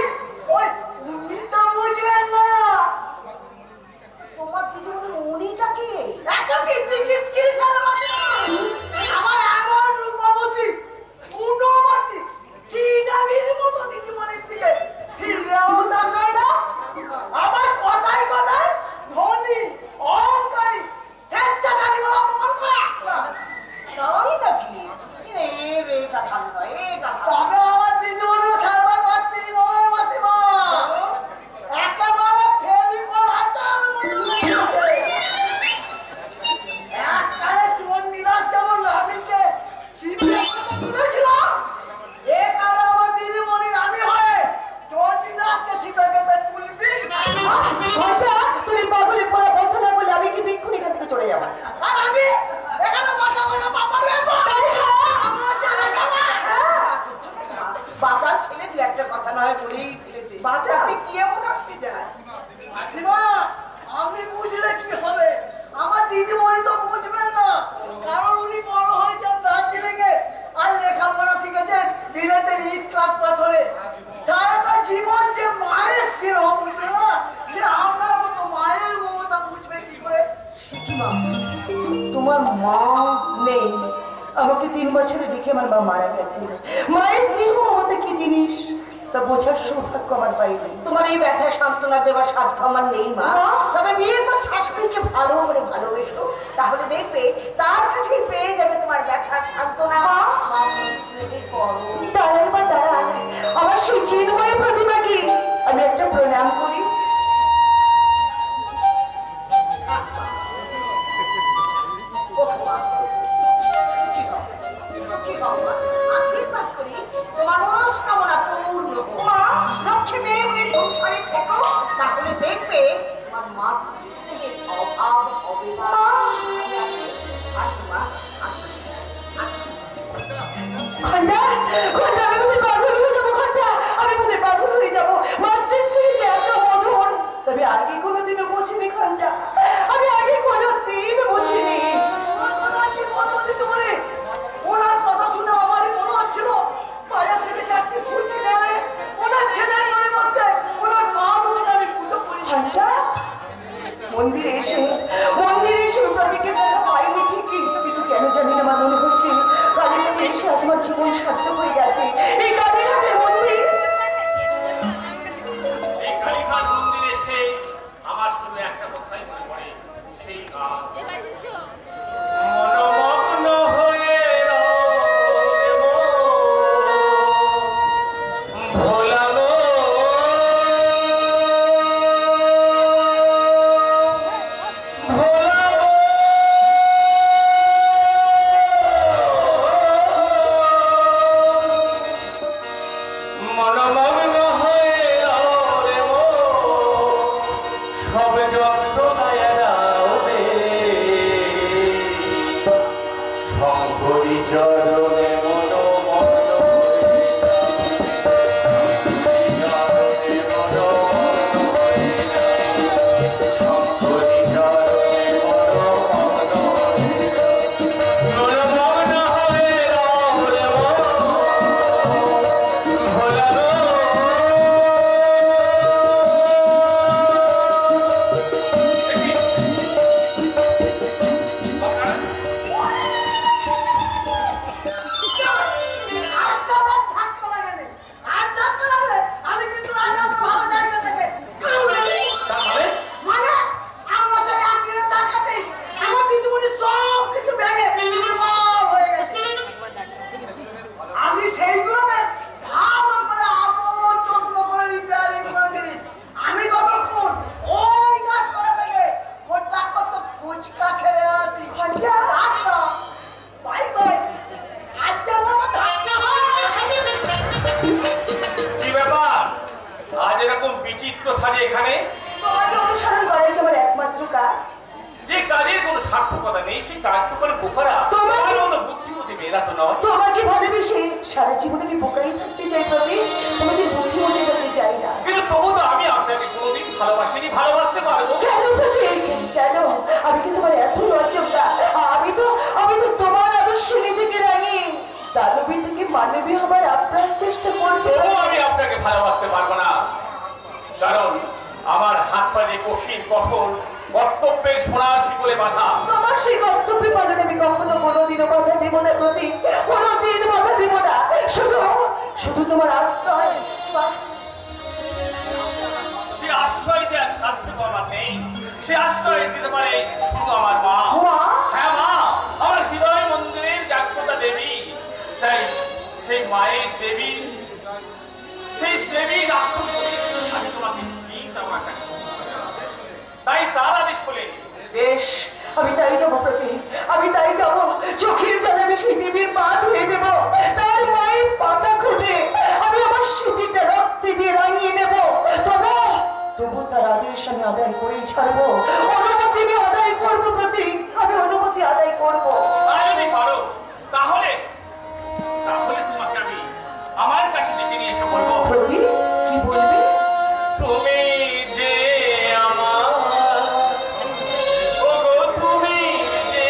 ওই উনি তো বুঝবেন না তোমার দিদি উনিটা কি এত কিচ্ছি কিচ্ছি আমার এমন রূপবতী গুণবতী শ্রীদেবীর মতো দিদিমণির দিকে ফিরলেও তাকায় না আমার কথায় কথায় ধনী অহংকারী স্বেচ্ছাচারী বলে অপমান করে তাই নাকি এটা ভালো নয় এটা তবে আমার দিদিমণিও খেলবার পারছি নয় মাসিমা একেবারে ফেবিকল হাতার একবারে চোর নিলাস যেমন রাবিনকে শিবিরে তুলেছিল এ কারণে আমার দিদিমণির আমি হয়ে চোর নিলাসকে ছিপে কেটে তুলবি তুমি পাগলে পড়া বন্ধ না বলে আমি কিন্তু এক্ষুনি এখান থেকে চলে যাবো আর আমি এখানে বসা বসা বাবা বাচ্চার ছেলে দু একটা কথা নয় বলেই ফেলেছে বাচ্চাতে কি এমন আসছে যায় মাসিমা আপনি বুঝলে কি হবে আমার দিদিমণি তো বুঝবেন না কারণ উনি বড় হয়েছেন দার্জিলিংয়ে আর লেখাপড়া শিখেছেন বিলেতের ইট কাঠ পাথরে সারাটা জীবন যে মায়ের ছিল বুঝবে না সে আপনার মতো মায়ের মমতা বুঝবে কি করে শিখিমা তোমার মা নেই আমাকে 3 বছরে দেখে আমার মা মারা গেছে মায়ের স্নেহ মমতা কি জিনিস তা বোঝার সৌভাগ্য আমার পাইনি তোমার এই ব্যথা সান্ত্বনা দেওয়ার সাধ্য আমার নেই মা তবে বিয়ের পর শাশুড়িকে ভালো করে ভালোবেসো তাহলে দেখবে তার কাছেই পেয়ে যাবে তোমার ব্যথা সান্ত্বনা দাঁড়ান বা দাঁড়ান আমার সেই চিন্ময় প্রতিমাকে আমি একটা প্রণাম করি আশীর্বাদ করি তোমার মনস্কামনা পূর্ণ হোক লক্ষ্মী মেয়ে হয়ে সংসারে থেকো তাহলে দেখবে তোমার মাতৃস্নেহের অভাব হবে না এখানে? তোমাকে অনুসরণ করাই তোমার একমাত্র কাজ। যে কাজের কোনো সার্থকতা নেই সেই কাজ তো করে বোকারা। তোমার মতো বুদ্ধিমতী মেয়েরা তো নয়। তোমাকে ভালোবেসে সারা জীবন আমি বোকাই থাকতে চাই প্রতি, তোমাকে বুদ্ধিমতী করতে চাই না। কিন্তু তবু তো আমি আপনাকে কোনোদিন ভালোবাসিনি, ভালোবাসতে পারবো কেন প্রতি, কেন? আমি কি তোমার এত লজ্জা? আমি তো তোমার আদর্শে নিজেকে রাঙিয়ে দানবী থেকে মানবী হবার আপ্রাণ চেষ্টা করছি। তবু আমি আপনাকে ভালোবাসতে পারবো না, কারণ আমার হাত পা যে কঠিন কঠোর কর্তব্যের সোনার শিকলে বাঁধা। তোমার সেই কর্তব্যে পালনে আমি কখনো কোনোদিনও বাধা দিব না প্রতি, কোনোদিন বাধা দিব না। শুধু তোমার আশ্রয়। সে আশ্রয় দেওয়ার সাধ্য তো আমার নেই, সে আশ্রয় দিতে পারে শুধু আমার মা। হ্যাঁ মা, আমার হৃদয় মন্দিরের জাগ্রতা দেবী। তাই সেই মায়ের দেবী, সেই দেবীর আশ্রয় আমি তোমাকে ঠিক আমার কাছে। তাই তার আদেশ হলে বেশ, আমি তাই যাবো প্রতি, আমি তাই যাবো। চোখের জলে আমি সেই দেবীর পা ধুয়ে দেবো, তার মায়ের পাতা খুঁটে আমি আমার স্মৃতিটা রক্তে দিয়ে রাঙিয়ে নেবো। তবু তার আদেশ আমি আদায় করেই ছাড়বো। অনুমতি আমি আদায় করবো প্রতি, আমি অনুমতি আদায় করবো। আর যদি পারো তাহলে তোমাকে আমি আমার কাছে ডেকে নিয়ে এসে বলবো, প্রতি কি বলবে? তুমি যে আমার, ওগো তুমি যে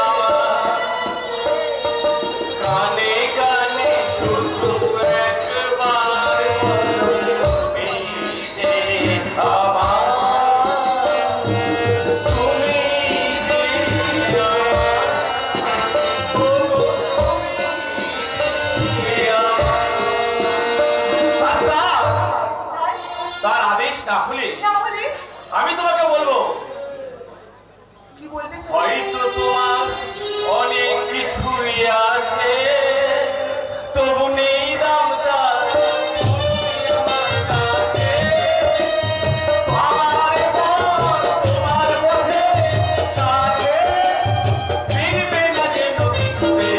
আমার, কানে কানে শুধু একবার তুমি যে আমার, তুমি যে আমার, ওগো তুমি যে আমার। তার আদেশ না হলে আমি তোমাকে বলবো, কি বলবে? হয়তো তোমার অনেক কিছুই আছে, তবু নেই দামটা আমার কাছে। আমার মন তোমার মধ্যে থাকে, মিলবে না যেন কিছুতে,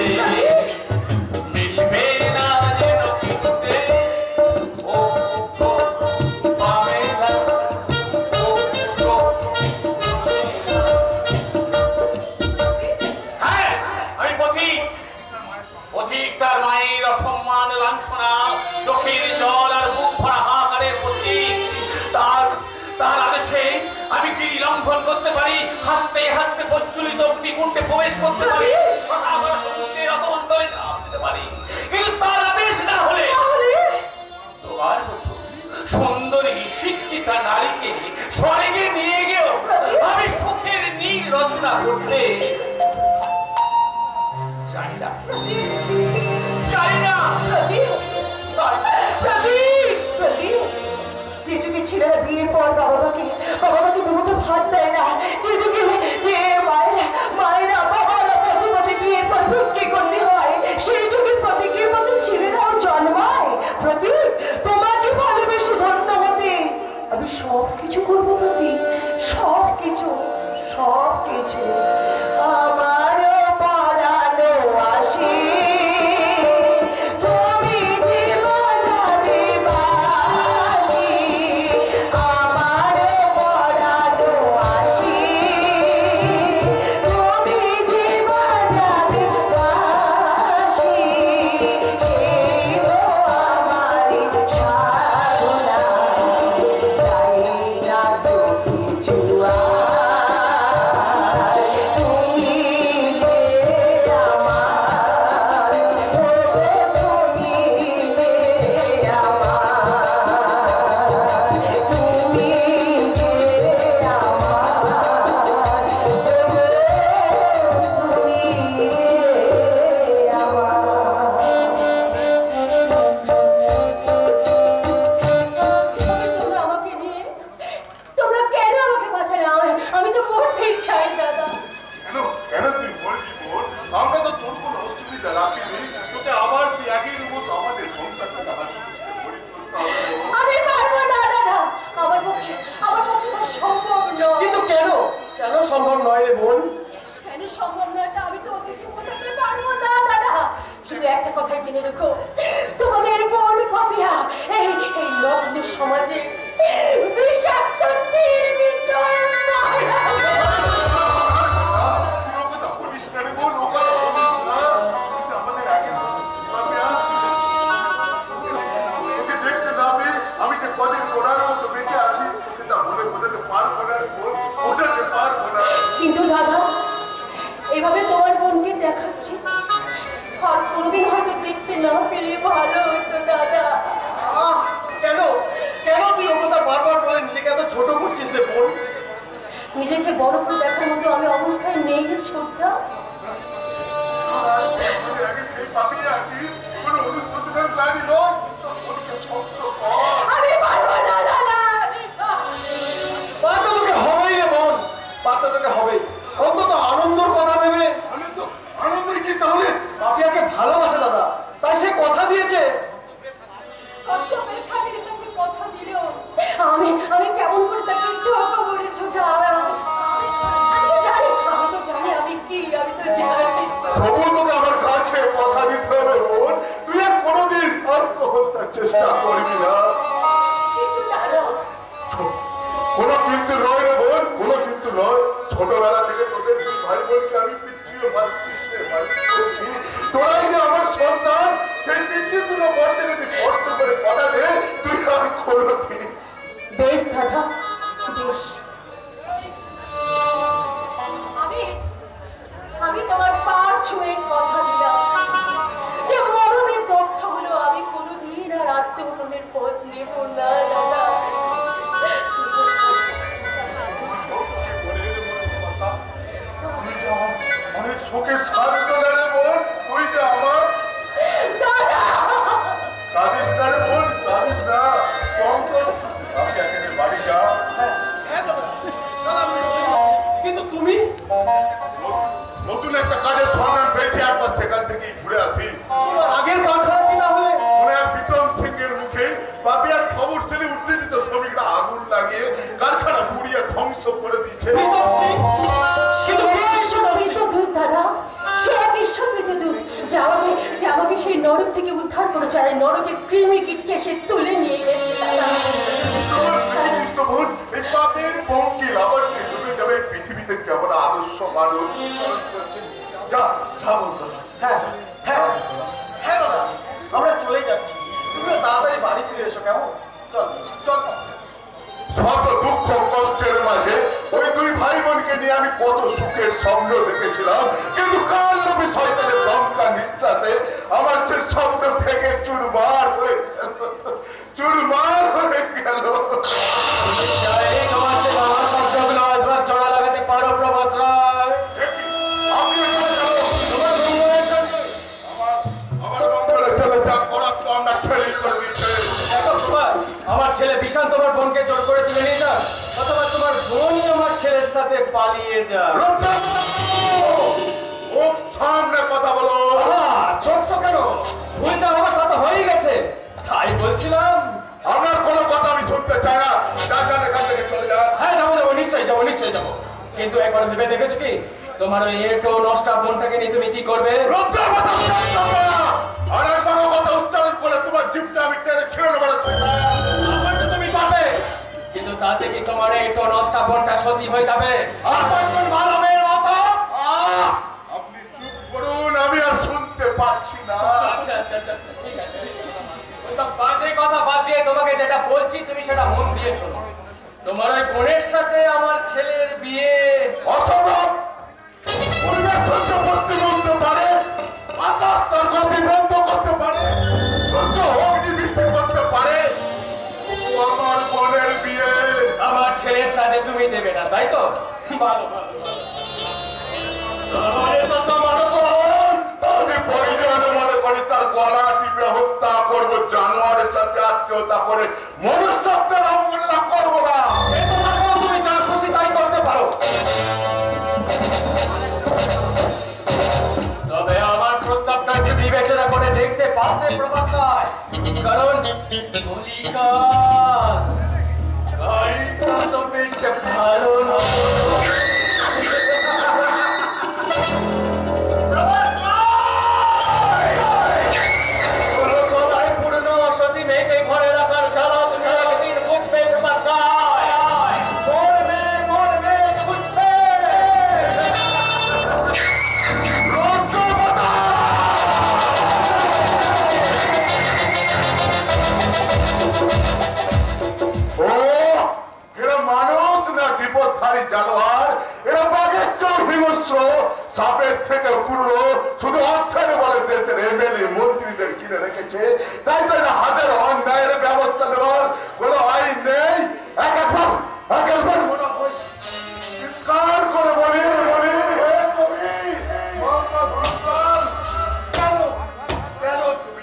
মিলবে না যেন কিছুতে। ও পাবে না, হ্যাঁ আমি পথিক। তার মায়ের অসম্মান লাঞ্ছনা, চোখের জল আর বুক ভরা হাহাকারের পথিক। তার আদেশে আমি গিরি লঙ্ঘন করতে পারি, হাসতে হাসতে প্রজ্বলিত অগ্নিকুণ্ডে প্রবেশ করতে পারি, সাগর সমুদ্রের অতল তলে ঝাঁপ দিতে পারি। কিন্তু তার আদেশ না হলে তোমার মতো সুন্দরী শিক্ষিতা নারীকে স্বর্গে নিয়ে গিয়েও আমি সুখের নীল রচনা করতে চাই না। যে যুগে ছেলেরা বিয়ের পর বাবা মাকে দুমুঠো ভাত দেয় না, যে যুগে যে মায়েরা বাবারা প্রতিপদে বিয়ের পর ভিক্ষে করতে হয়, সেই যুগে প্রতীকের মতো ছেলেরাও জন্মায়। প্রতীক, তোমাকে ভালোবেসে ধন্য হতে আমি সবকিছু করবো প্রতীক, সবকিছু আমার পরানো আসে। সম্ভব নয় রে বোন? কেন সম্ভব নয় তা আমি তোমাকে কি বোঝাতে পারবো না দাদা। শুধু একটা কথাই জেনে রেখো, তোমাদের বোন পাপিয়া এই নগ্ন সমাজে সোনার মতো বেঁচে আছি, তোকে তা বলে বোঝাতে পারবো না রে বোন, বোঝাতে পারবো না। কিন্তু দাদা, এভাবে তোমার বোনকে দেখাচ্ছি, আর কোনোদিন হয়তো দেখতে না পেলে ভালো হতো দাদা। কেন কেন তুই ও কথা বারবার বলে নিজেকে এত ছোট করছিস রে বোন? নিজেকে বড় করে দেখার মতো আমি অবস্থায় নেই রে ছোটরা। আগে সেই পাপিয়ে আছিস, কোনো অনুস্তুতির প্ল্যানই নয়, তোর বোনকে শক্ত কর। আমি পারবো না দাদা, আমি পারতে তোকে হবেই রে বোন, পারতে তোকে হবেই। অন্তত আনন্দর কথা ভেবে। আনন্দের কি তাহলে? পাপিয়াকে ভালোবাসে দাদা, তাই সে কথা দিয়েছে। কথা দিল আমি কেমন করে তাকে ধোঁকা বলেছো আমি তো জানি আমি কি, আমি তো জানি। তবু তোকে আমার কাছে কথা দিতে হবে বোন, তুই আর কোনোদিন আত্মহত্যার চেষ্টা করবি না। কিন্তু দাদা, কোনো কিন্তু নয় রে বোন, কোনো কিন্তু নয়। ছোটবেলা থেকে তোদের দুই ভাই বোনকে আমি পিতৃও ভাবছি, তোরাই যে আমার সন্তান, সেই পিতৃগুলো বলতে যদি কষ্ট করে কথা দে, তুই আর কোনোদিন। বেশ দাদা, বেশ। আমি তোমার পা ছুঁয়ে কথা দিলাম যে মরণের তথ্য হলো আমি কোনোদিন আর আত্মহননের পথ নেব না দাদা। অনেক শোকের শান্ত রে বোন, তুই যে আমার কাঁদিস না রে বোন, কাঁদিস না। আমি এখানে বাড়ি যা। হ্যাঁ দাদা, দাদা আমি চলে যাচ্ছি। কিন্তু তুমি নতুন একটা কাজের সন্ধান পেয়েছি, একবার সেখান থেকেই ঘুরে আসি। তোমার আগের কারখানা কি না হলে? মনে হয় প্রীতম সিংহের মুখে পাপিয়ার খবর শুনে উত্তেজিত শ্রমিকরা আগুন লাগিয়ে কারখানা পুড়িয়ে ধ্বংস করে দিচ্ছে। প্রীতম সিং? সে তো বিশ্ববিদ্যুৎ দাদা, সে বিশ্ববিদ্যুৎ যে আমাকে সেই নরক থেকে উদ্ধার করেছে, আর নরকে কৃমি কীটকে সে তুলে নিয়ে গেছে দাদা। এই পাপের পঙ্কিল আবার ডুবে যাবে পৃথিবীতে কেমন আদর্শ মানুষ। যা যা বলতো। হ্যাঁ হ্যাঁ হ্যাঁ দাদা, আমরা চলে যাচ্ছি। তুমিও তাড়াতাড়ি বাড়ি ফিরে এসো, কেমন? চল চল। শত দুঃখ কষ্টের মাঝে ওই দুই ভাই বোনকে নিয়ে আমি কত সুখের স্বপ্ন দেখেছিলাম, কিন্তু কাল নবী শয়তানের দমকা নিঃশ্বাসে আমার সে স্বপ্ন ভেঙে চুরমার হয়ে গেল, চুরমার হয়ে গেল। তোমার সে বাবা শব্দগুলো অদ্ভুত জোড়া লাগাতে পারো প্রভাত রায়। আমার মঙ্গলের জন্য যা করার তো আমরা ছেড়ে করে দিচ্ছে। দেখো তোমার, আমার ছেলে বিশাল তোমার বোনকে জোর করে তুলে নিয়ে যান, অথবা তোমার বোনই আমার ছেলের সাথে পালিয়ে যান। মুখ সামনে কথা বলো। ছোট্ট কেন, ভুলটা আমার কথা হয়ে গেছে, তাই বলছিলাম। আপনার কোনো কথা আমি শুনতে চাই না, যার যার এখান থেকে চলে যান। হ্যাঁ যাবো যাবো, নিশ্চয়ই যাবো, নিশ্চয়ই যাবো। কিন্তু একবার ভেবে দেখেছো কি তোমার ওই এটো নষ্টা বোনটাকে নিয়ে তুমি কি করবে? আর একবারও কথা উচ্চারণ করে তোমার জীবটা আমি টেনে ছিঁড়ে নেবার তুমি পারবে, কিন্তু তাতে কি তোমার এটো নষ্টা বোনটা সতী হয়ে যাবে? আর পাঁচজন ভালো মেয়ের মতো। আপনি চুপ করুন, আমি আর শুনতে পাচ্ছি না। আচ্ছা আচ্ছা আচ্ছা, ঠিক আছে। ওইসব বাজে কথা বাদ দিয়ে তোমাকে যেটা বলছি তুমি সেটা মন দিয়ে শোনো। তোমার ওই বোনের সাথে আমার ছেলের বিয়ে অসম্ভব। পরিবেশ সহ্য করতে বলতে পারে, বাতাস তার গতি বন্ধ করতে পারে, সহ্য অগ্নি বৃষ্টি করতে পারে, আমার বোনের বিয়ে আমার ছেলের সাথে তুমি দেবে না, তাই তো? ভালো ভালো আমি পরিজনে মনে করি তার গলা টিপে হত্যা করবো, জানোয়ারের সাথে আত্মীয়তা করে মনুষ্যত্বের অবমাননা করবো না। তুমি যা খুশি তাই করতে পারো, তবে আমার প্রস্তাবটা একটু বিবেচনা করে দেখতে পারতে প্রভাত রায়, কারণ গাড়িটা তো বেশ ভালো না। মেয়েকে ঘরে রাখার জ্বালা তুমি একদিন বুঝবে প্রভাত রায়। মরবে মরবে বুঝবে। ও হিংস্র সাপের থেকে কুড়ো শুধু অর্থের বলে দেশের এমএলএ মন্ত্রীদের কিনে রেখেছে। তাই তো এটা হাজার অন্যায়ের ব্যবস্থা নেওয়ার কোনো আইন নেই। এক একবার মনে হয় চিৎকার করে বলি বলি হে কবি, মহাপ্রভুর কেন কেন তুমি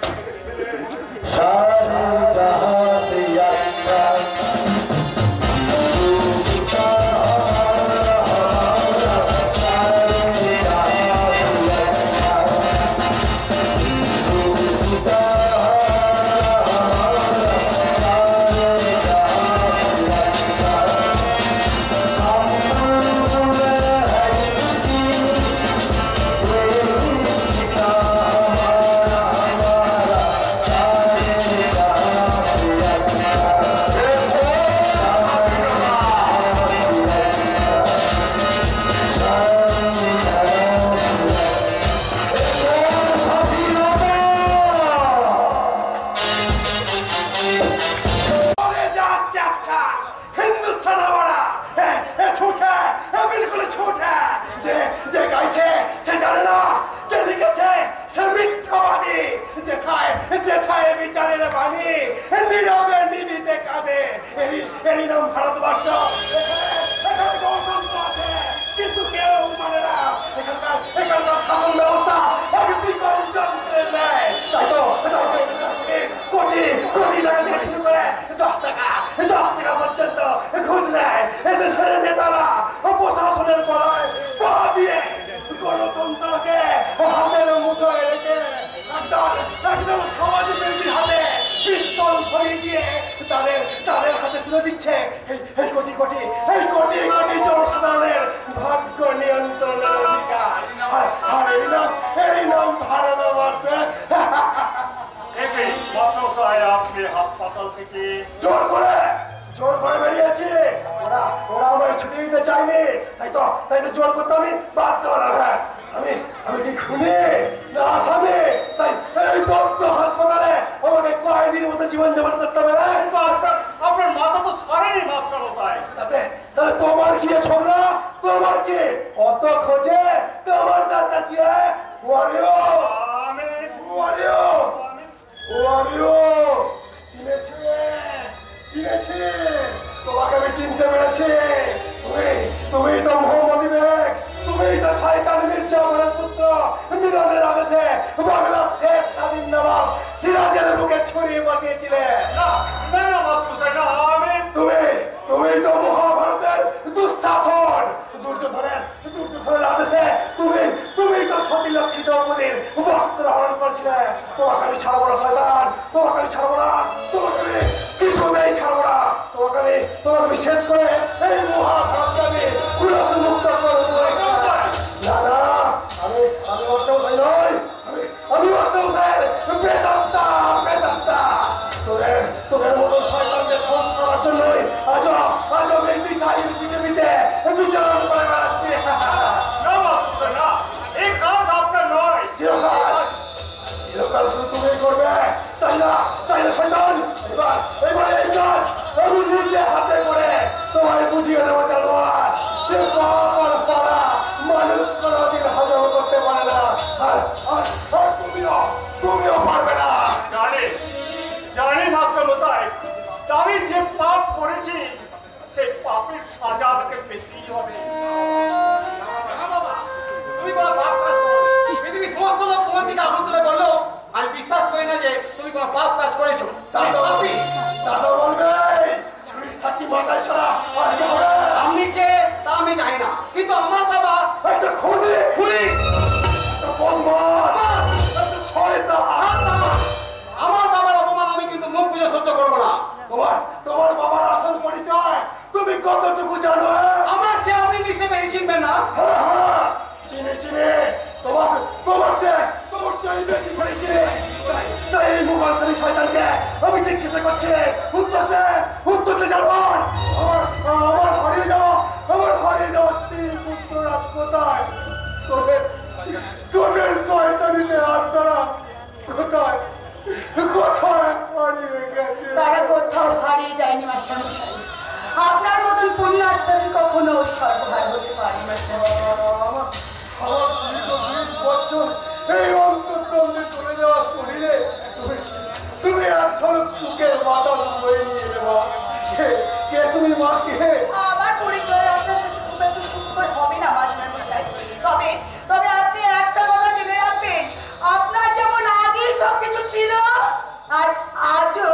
জনসাধারণের ভাগ্য নিয়ন্ত্রণের অধিকার। আর এই নাম ভারতবর্ষে আপনি হাসপাতাল থেকে জোর করে বেরিয়েছি। ওরা আমায় ছুটি দিতে চাইনি, তাই তো জোর করতে আমি বাধ্য হলাম। আমি কি খুনি না আসামি? তাই এই বদ্ধ হাসপাতালে আমাকে কয়েকদিন মতো জীবন যাপন করতে হবে। আপনার মাথা তো সারেনি মাস্টার মশাই। তাহলে তোমার কি ছোকরা, তোমার কি অত খোঁজে তোমার দরকার কি? তোমাকে আমি চিনতে পেরেছি। তুমি তো মোহাম্মদী বেগ, তুমি তো শয়তান মির্জাপুরের পুত্র। মিলনের আদেশে বাংলার শেষ স্বাধীন নবাব সিরাজের বুকে ছড়িয়ে বসিয়েছিলে। তুমি তো মহাভারতের দুঃশাসন। দুর্যোধনের আদেশে তুমি তো সতীলক্ষ্মী দ্রৌপদীর বস্ত্র হরণ করেছিলে। তোমাকে আমি ছাড়বো না শয়তান, তোমাকে আমি ছাড়বো না, তোমাকে আমি কিছুতেই ছাড়বো না। তোমাকে আমি শেষ করে এই মহাভারতকে আমি মুক্ত করবো। না আমি অষ্টমশাই নই, আমি অষ্টমশাইয়ের বেদান্তা। তোদের মতো শয়তানদের ধ্বংস করার জন্যই আজ আমি এই বিশালীর পৃথিবীতে বিচরণ করে বেড়াচ্ছি। এই কাজ আপনার নয়। চিরকাল শুধু তুমি করবে, তাই না শয়তান? এবার এই কাজ আমি নিজে হাতে করে তোমায় বুঝিয়ে দেবো জানোয়ার যে বাবার পাড়া মানুষ কোনোদিন হজম করতে পারে না। আর তুমিও পারবে না। জানি মাস্টার মশাই, আমি যে পাপ করেছি সেই পাপের সাজা আমাকে পেতেই হবে। তুমি কোনো পাপ কাজ করো, পৃথিবীর সমস্ত লোক তোমার দিকে আঙুল তুলে বললো আমি বিশ্বাস করি না যে তুমি কোনো পাপ কাজ করেছো। দাদা বলবে ছুরির সাক্ষী মাথায় ছাড়া আর কি হবে? আপনি কে তা আমি জানি না, কিন্তু আমার বাবা একটা খুনি, একটা বদমাশ, একটা শয়তান। আমার বাবার অপমান আমি কিন্তু মুখ বুঝে সহ্য করবো না। তোমার বাবার আসল পরিচয় তুমি কতটুকু জানো? আমার চেয়ে আপনি নিশ্চয়ই বেশি চিনবেন না। চিনে তোমার চেয়ে বেশি করে চিনে। তাই এই মুখোশধারী শয়তানকে আমি জিজ্ঞাসা করছি, উত্তরতে জানোয়ার। আমার হারিয়ে যাওয়া স্ত্রী পুত্র রাজ কোথায়? তোদের শয়তানিতে আত্মারা কোথায় হারিয়ে গেছে? তারা কোথাও হারিয়ে যায়নি মাস্টার মশাই। আপনার মতন পুণ্যাত্মাদের কখনো সর্বহার হতে পারে মাস্টার। আমার দীর্ঘ 20 বছর এই অন্তর্দ্বন্দ্বে চলে যাওয়া শরীরে তুমি এক ঝলক সুখের বাতাস বয়ে নিয়ে এলে মা। কে তুমি মা? কে? আমার পরিচয় আপনার কাছে খুব একটা সুন্দর হবে না মাস্টার মশাই। তবে তবে আপনি একটা কথা জেনে রাখবেন, আপনার যেমন আগে সবকিছু ছিল আর আজও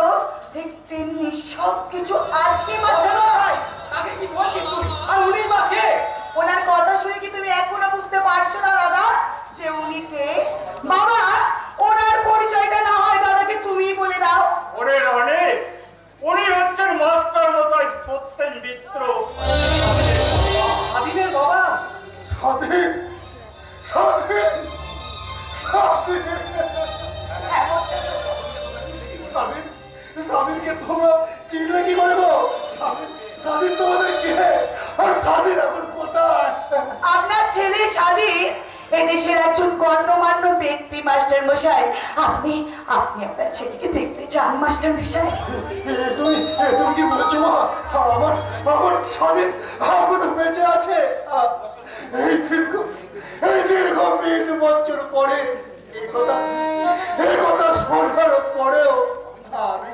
ঠিক তেমনি সবকিছু আছে মাস্টার মশাই। তাকে কি বলছিস তুই? আর উনি বা কে? ওনার কথা শুনে কি তুমি এখনো বুঝতে পারছো না দাদা যে উনি কে? বাবা, ওনার পরিচয়টা না হয় দাদাকে তুমি বলে দাও। ওরে রনে, উনি হচ্ছেন মাস্টার মশাই সত্যেন মিত্র। স্বাধীনের বাবা? স্বাধীন স্বাধীন স্বাধীন স্বাধীন স্বাধীনকে তোমরা চিনলে কি করে গো? স্বাধীন তোমাদের কে? আর স্বাধীন এখন কোথায়? আপনার ছেলে স্বাধীন এদেশের একজন গণ্যমান্য ব্যক্তি মাস্টার মশাই। আপনি আপনি আপনার ছেলেকে দেখতে চান মাস্টার মশাই? তুমি কি বলছো মা? আমার স্বাধীন এখনো বেঁচে আছে? এই দীর্ঘ 20 বছর পরে এই কথা শোনার পরেও আমি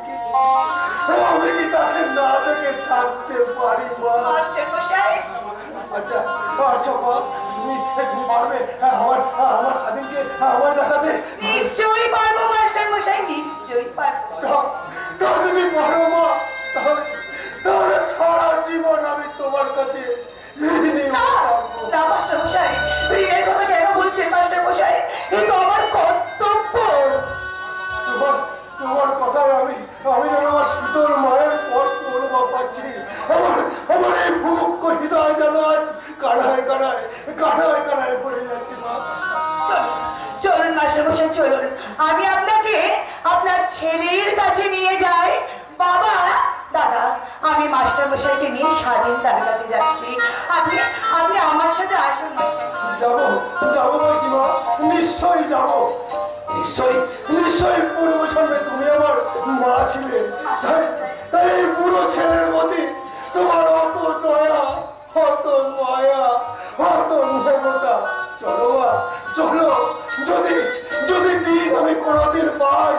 কি তাকে না দেখে থাকতে পারি মা? মাস্টার মশাই, আচ্ছা আচ্ছা মা, তুমি পারবে আমার স্বাধীনকে আমার দেখাতে? নিশ্চয়ই পারবো মাস্টার মশাই, নিশ্চয়ই পারবো। তুমি পারো মা? তাহলে সারা জীবন আমি তোমার কাছে ঋণী না থাকবো। না মাস্টার মশাই, ঋণের কথা কেন বলছেন মাস্টার মশাই? এ তো আমার কর্তব্য। তোমার কথায় আমি যেন আমার শীতল মায়ের কষ্ট অনুভব পাচ্ছি। আমার এই ভুক্ষ হৃদয় যেন আজ কানায় পড়ে যাচ্ছে মা। চলুন মাস্টার মশাই, চলুন আমি আপনাকে আপনার ছেলের কাছে নিয়ে যাই। বাবা, দাদা, আমি মাস্টার মশাইকে নিয়ে স্বাধীন তার কাছে যাচ্ছি। আপনি আপনি আমার সাথে আসুন মাস্টার মশাই। যাবো বই কি মা? নিশ্চয়ই যাবো। নিশ্চয়ই পূর্ব জন্মে তুমি আমার মা ছিলে। তাই এই বুড়ো ছেলের প্রতি তোমার অত দয়া, অত মায়া, অত মমতা। চলো মা, চলো। যদি দিন আমি কোনোদিন পাই,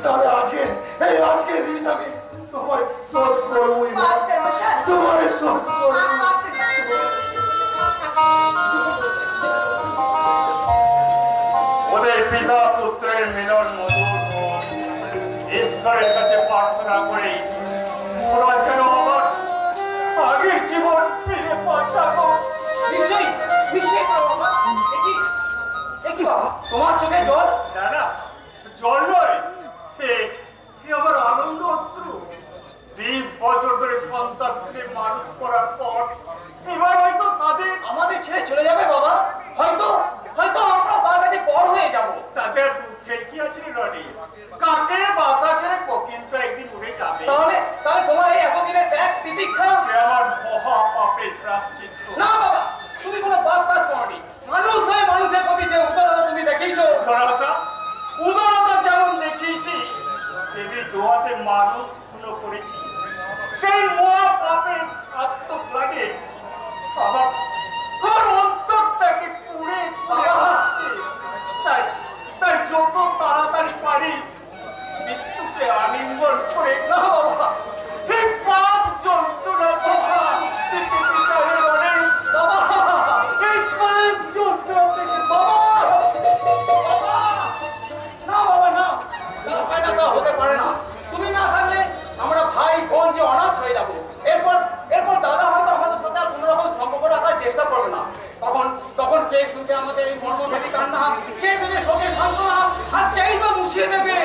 তাহলে আজকে দিন আমি তোমায় শোধ করবই মা। মাস্টার মশাই, তোমায় শোধ করবো। আসুন মাস্টার ওদের পিতা পুত্রের মিলন মধুর হোক। ঈশ্বরের কাছে প্রার্থনা করি ওরা যেন আমার আগের জীবন ফিরে পাঠাবো। নিশ্চয়ই নিশ্চয়ই পারবো বাবা। এ কি বাবা, তোমার চোখে জল? না না, জল নয়, এ আমার আনন্দ অশ্রু। 20 বছর ধরে সন্তান ছেলে মানুষ করার পর এবার হয়তো স্বাধীন আমাদের ছেড়ে চলে যাবে বাবা। হয়তো আমরা তার কাছে বড় হয়ে যাবো। তাদের দুঃখের কি আছে রনি? কাকের বাসা ছেড়ে কোকিল তো একদিন উড়ে যাবে। তাহলে তোমার এই এতদিনের ত্যাগ তিতিক্ষা? সে আমার মহা পাপের প্রায়শ্চিত্ত। না বাবা, তুমি কোনো পাপ কাজ করনি। মানুষ হয়ে মানুষের প্রতি যে উদারতা তুমি দেখিয়েছো। উদারতা যেমন দেখিয়েছি, দেবী দোয়াতে মানুষ খুন করেছি। সেই মহা পাপের আত্মত্যাগে আমার অন্তরটাকে পুড়ে যাচ্ছে। তাই যত তাড়াতাড়ি পারি মৃত্যুকে আলিঙ্গন করে না বাবা, এই পাপ যন্ত্রণা বাবা থেকে বিচারের অনেক বাবা, এই পাপ যন্ত্রণা থেকে বাবা। না বাবা, না, এটা তো হতে পারে না। তুমি না থাকলে আমরা ভাই বোন যে অনাথ হয়ে যাবো। এরপর দাদা হয়তো আমাদের সাথে আর কোনো রকম সম্পর্ক রাখার চেষ্টা করবে না। তখন কে শুনবে আমাদের এই মর্মভেদী কান্না? কে দেবে শোকের সান্ত্বনা? আর কেই বা মুছিয়ে দেবে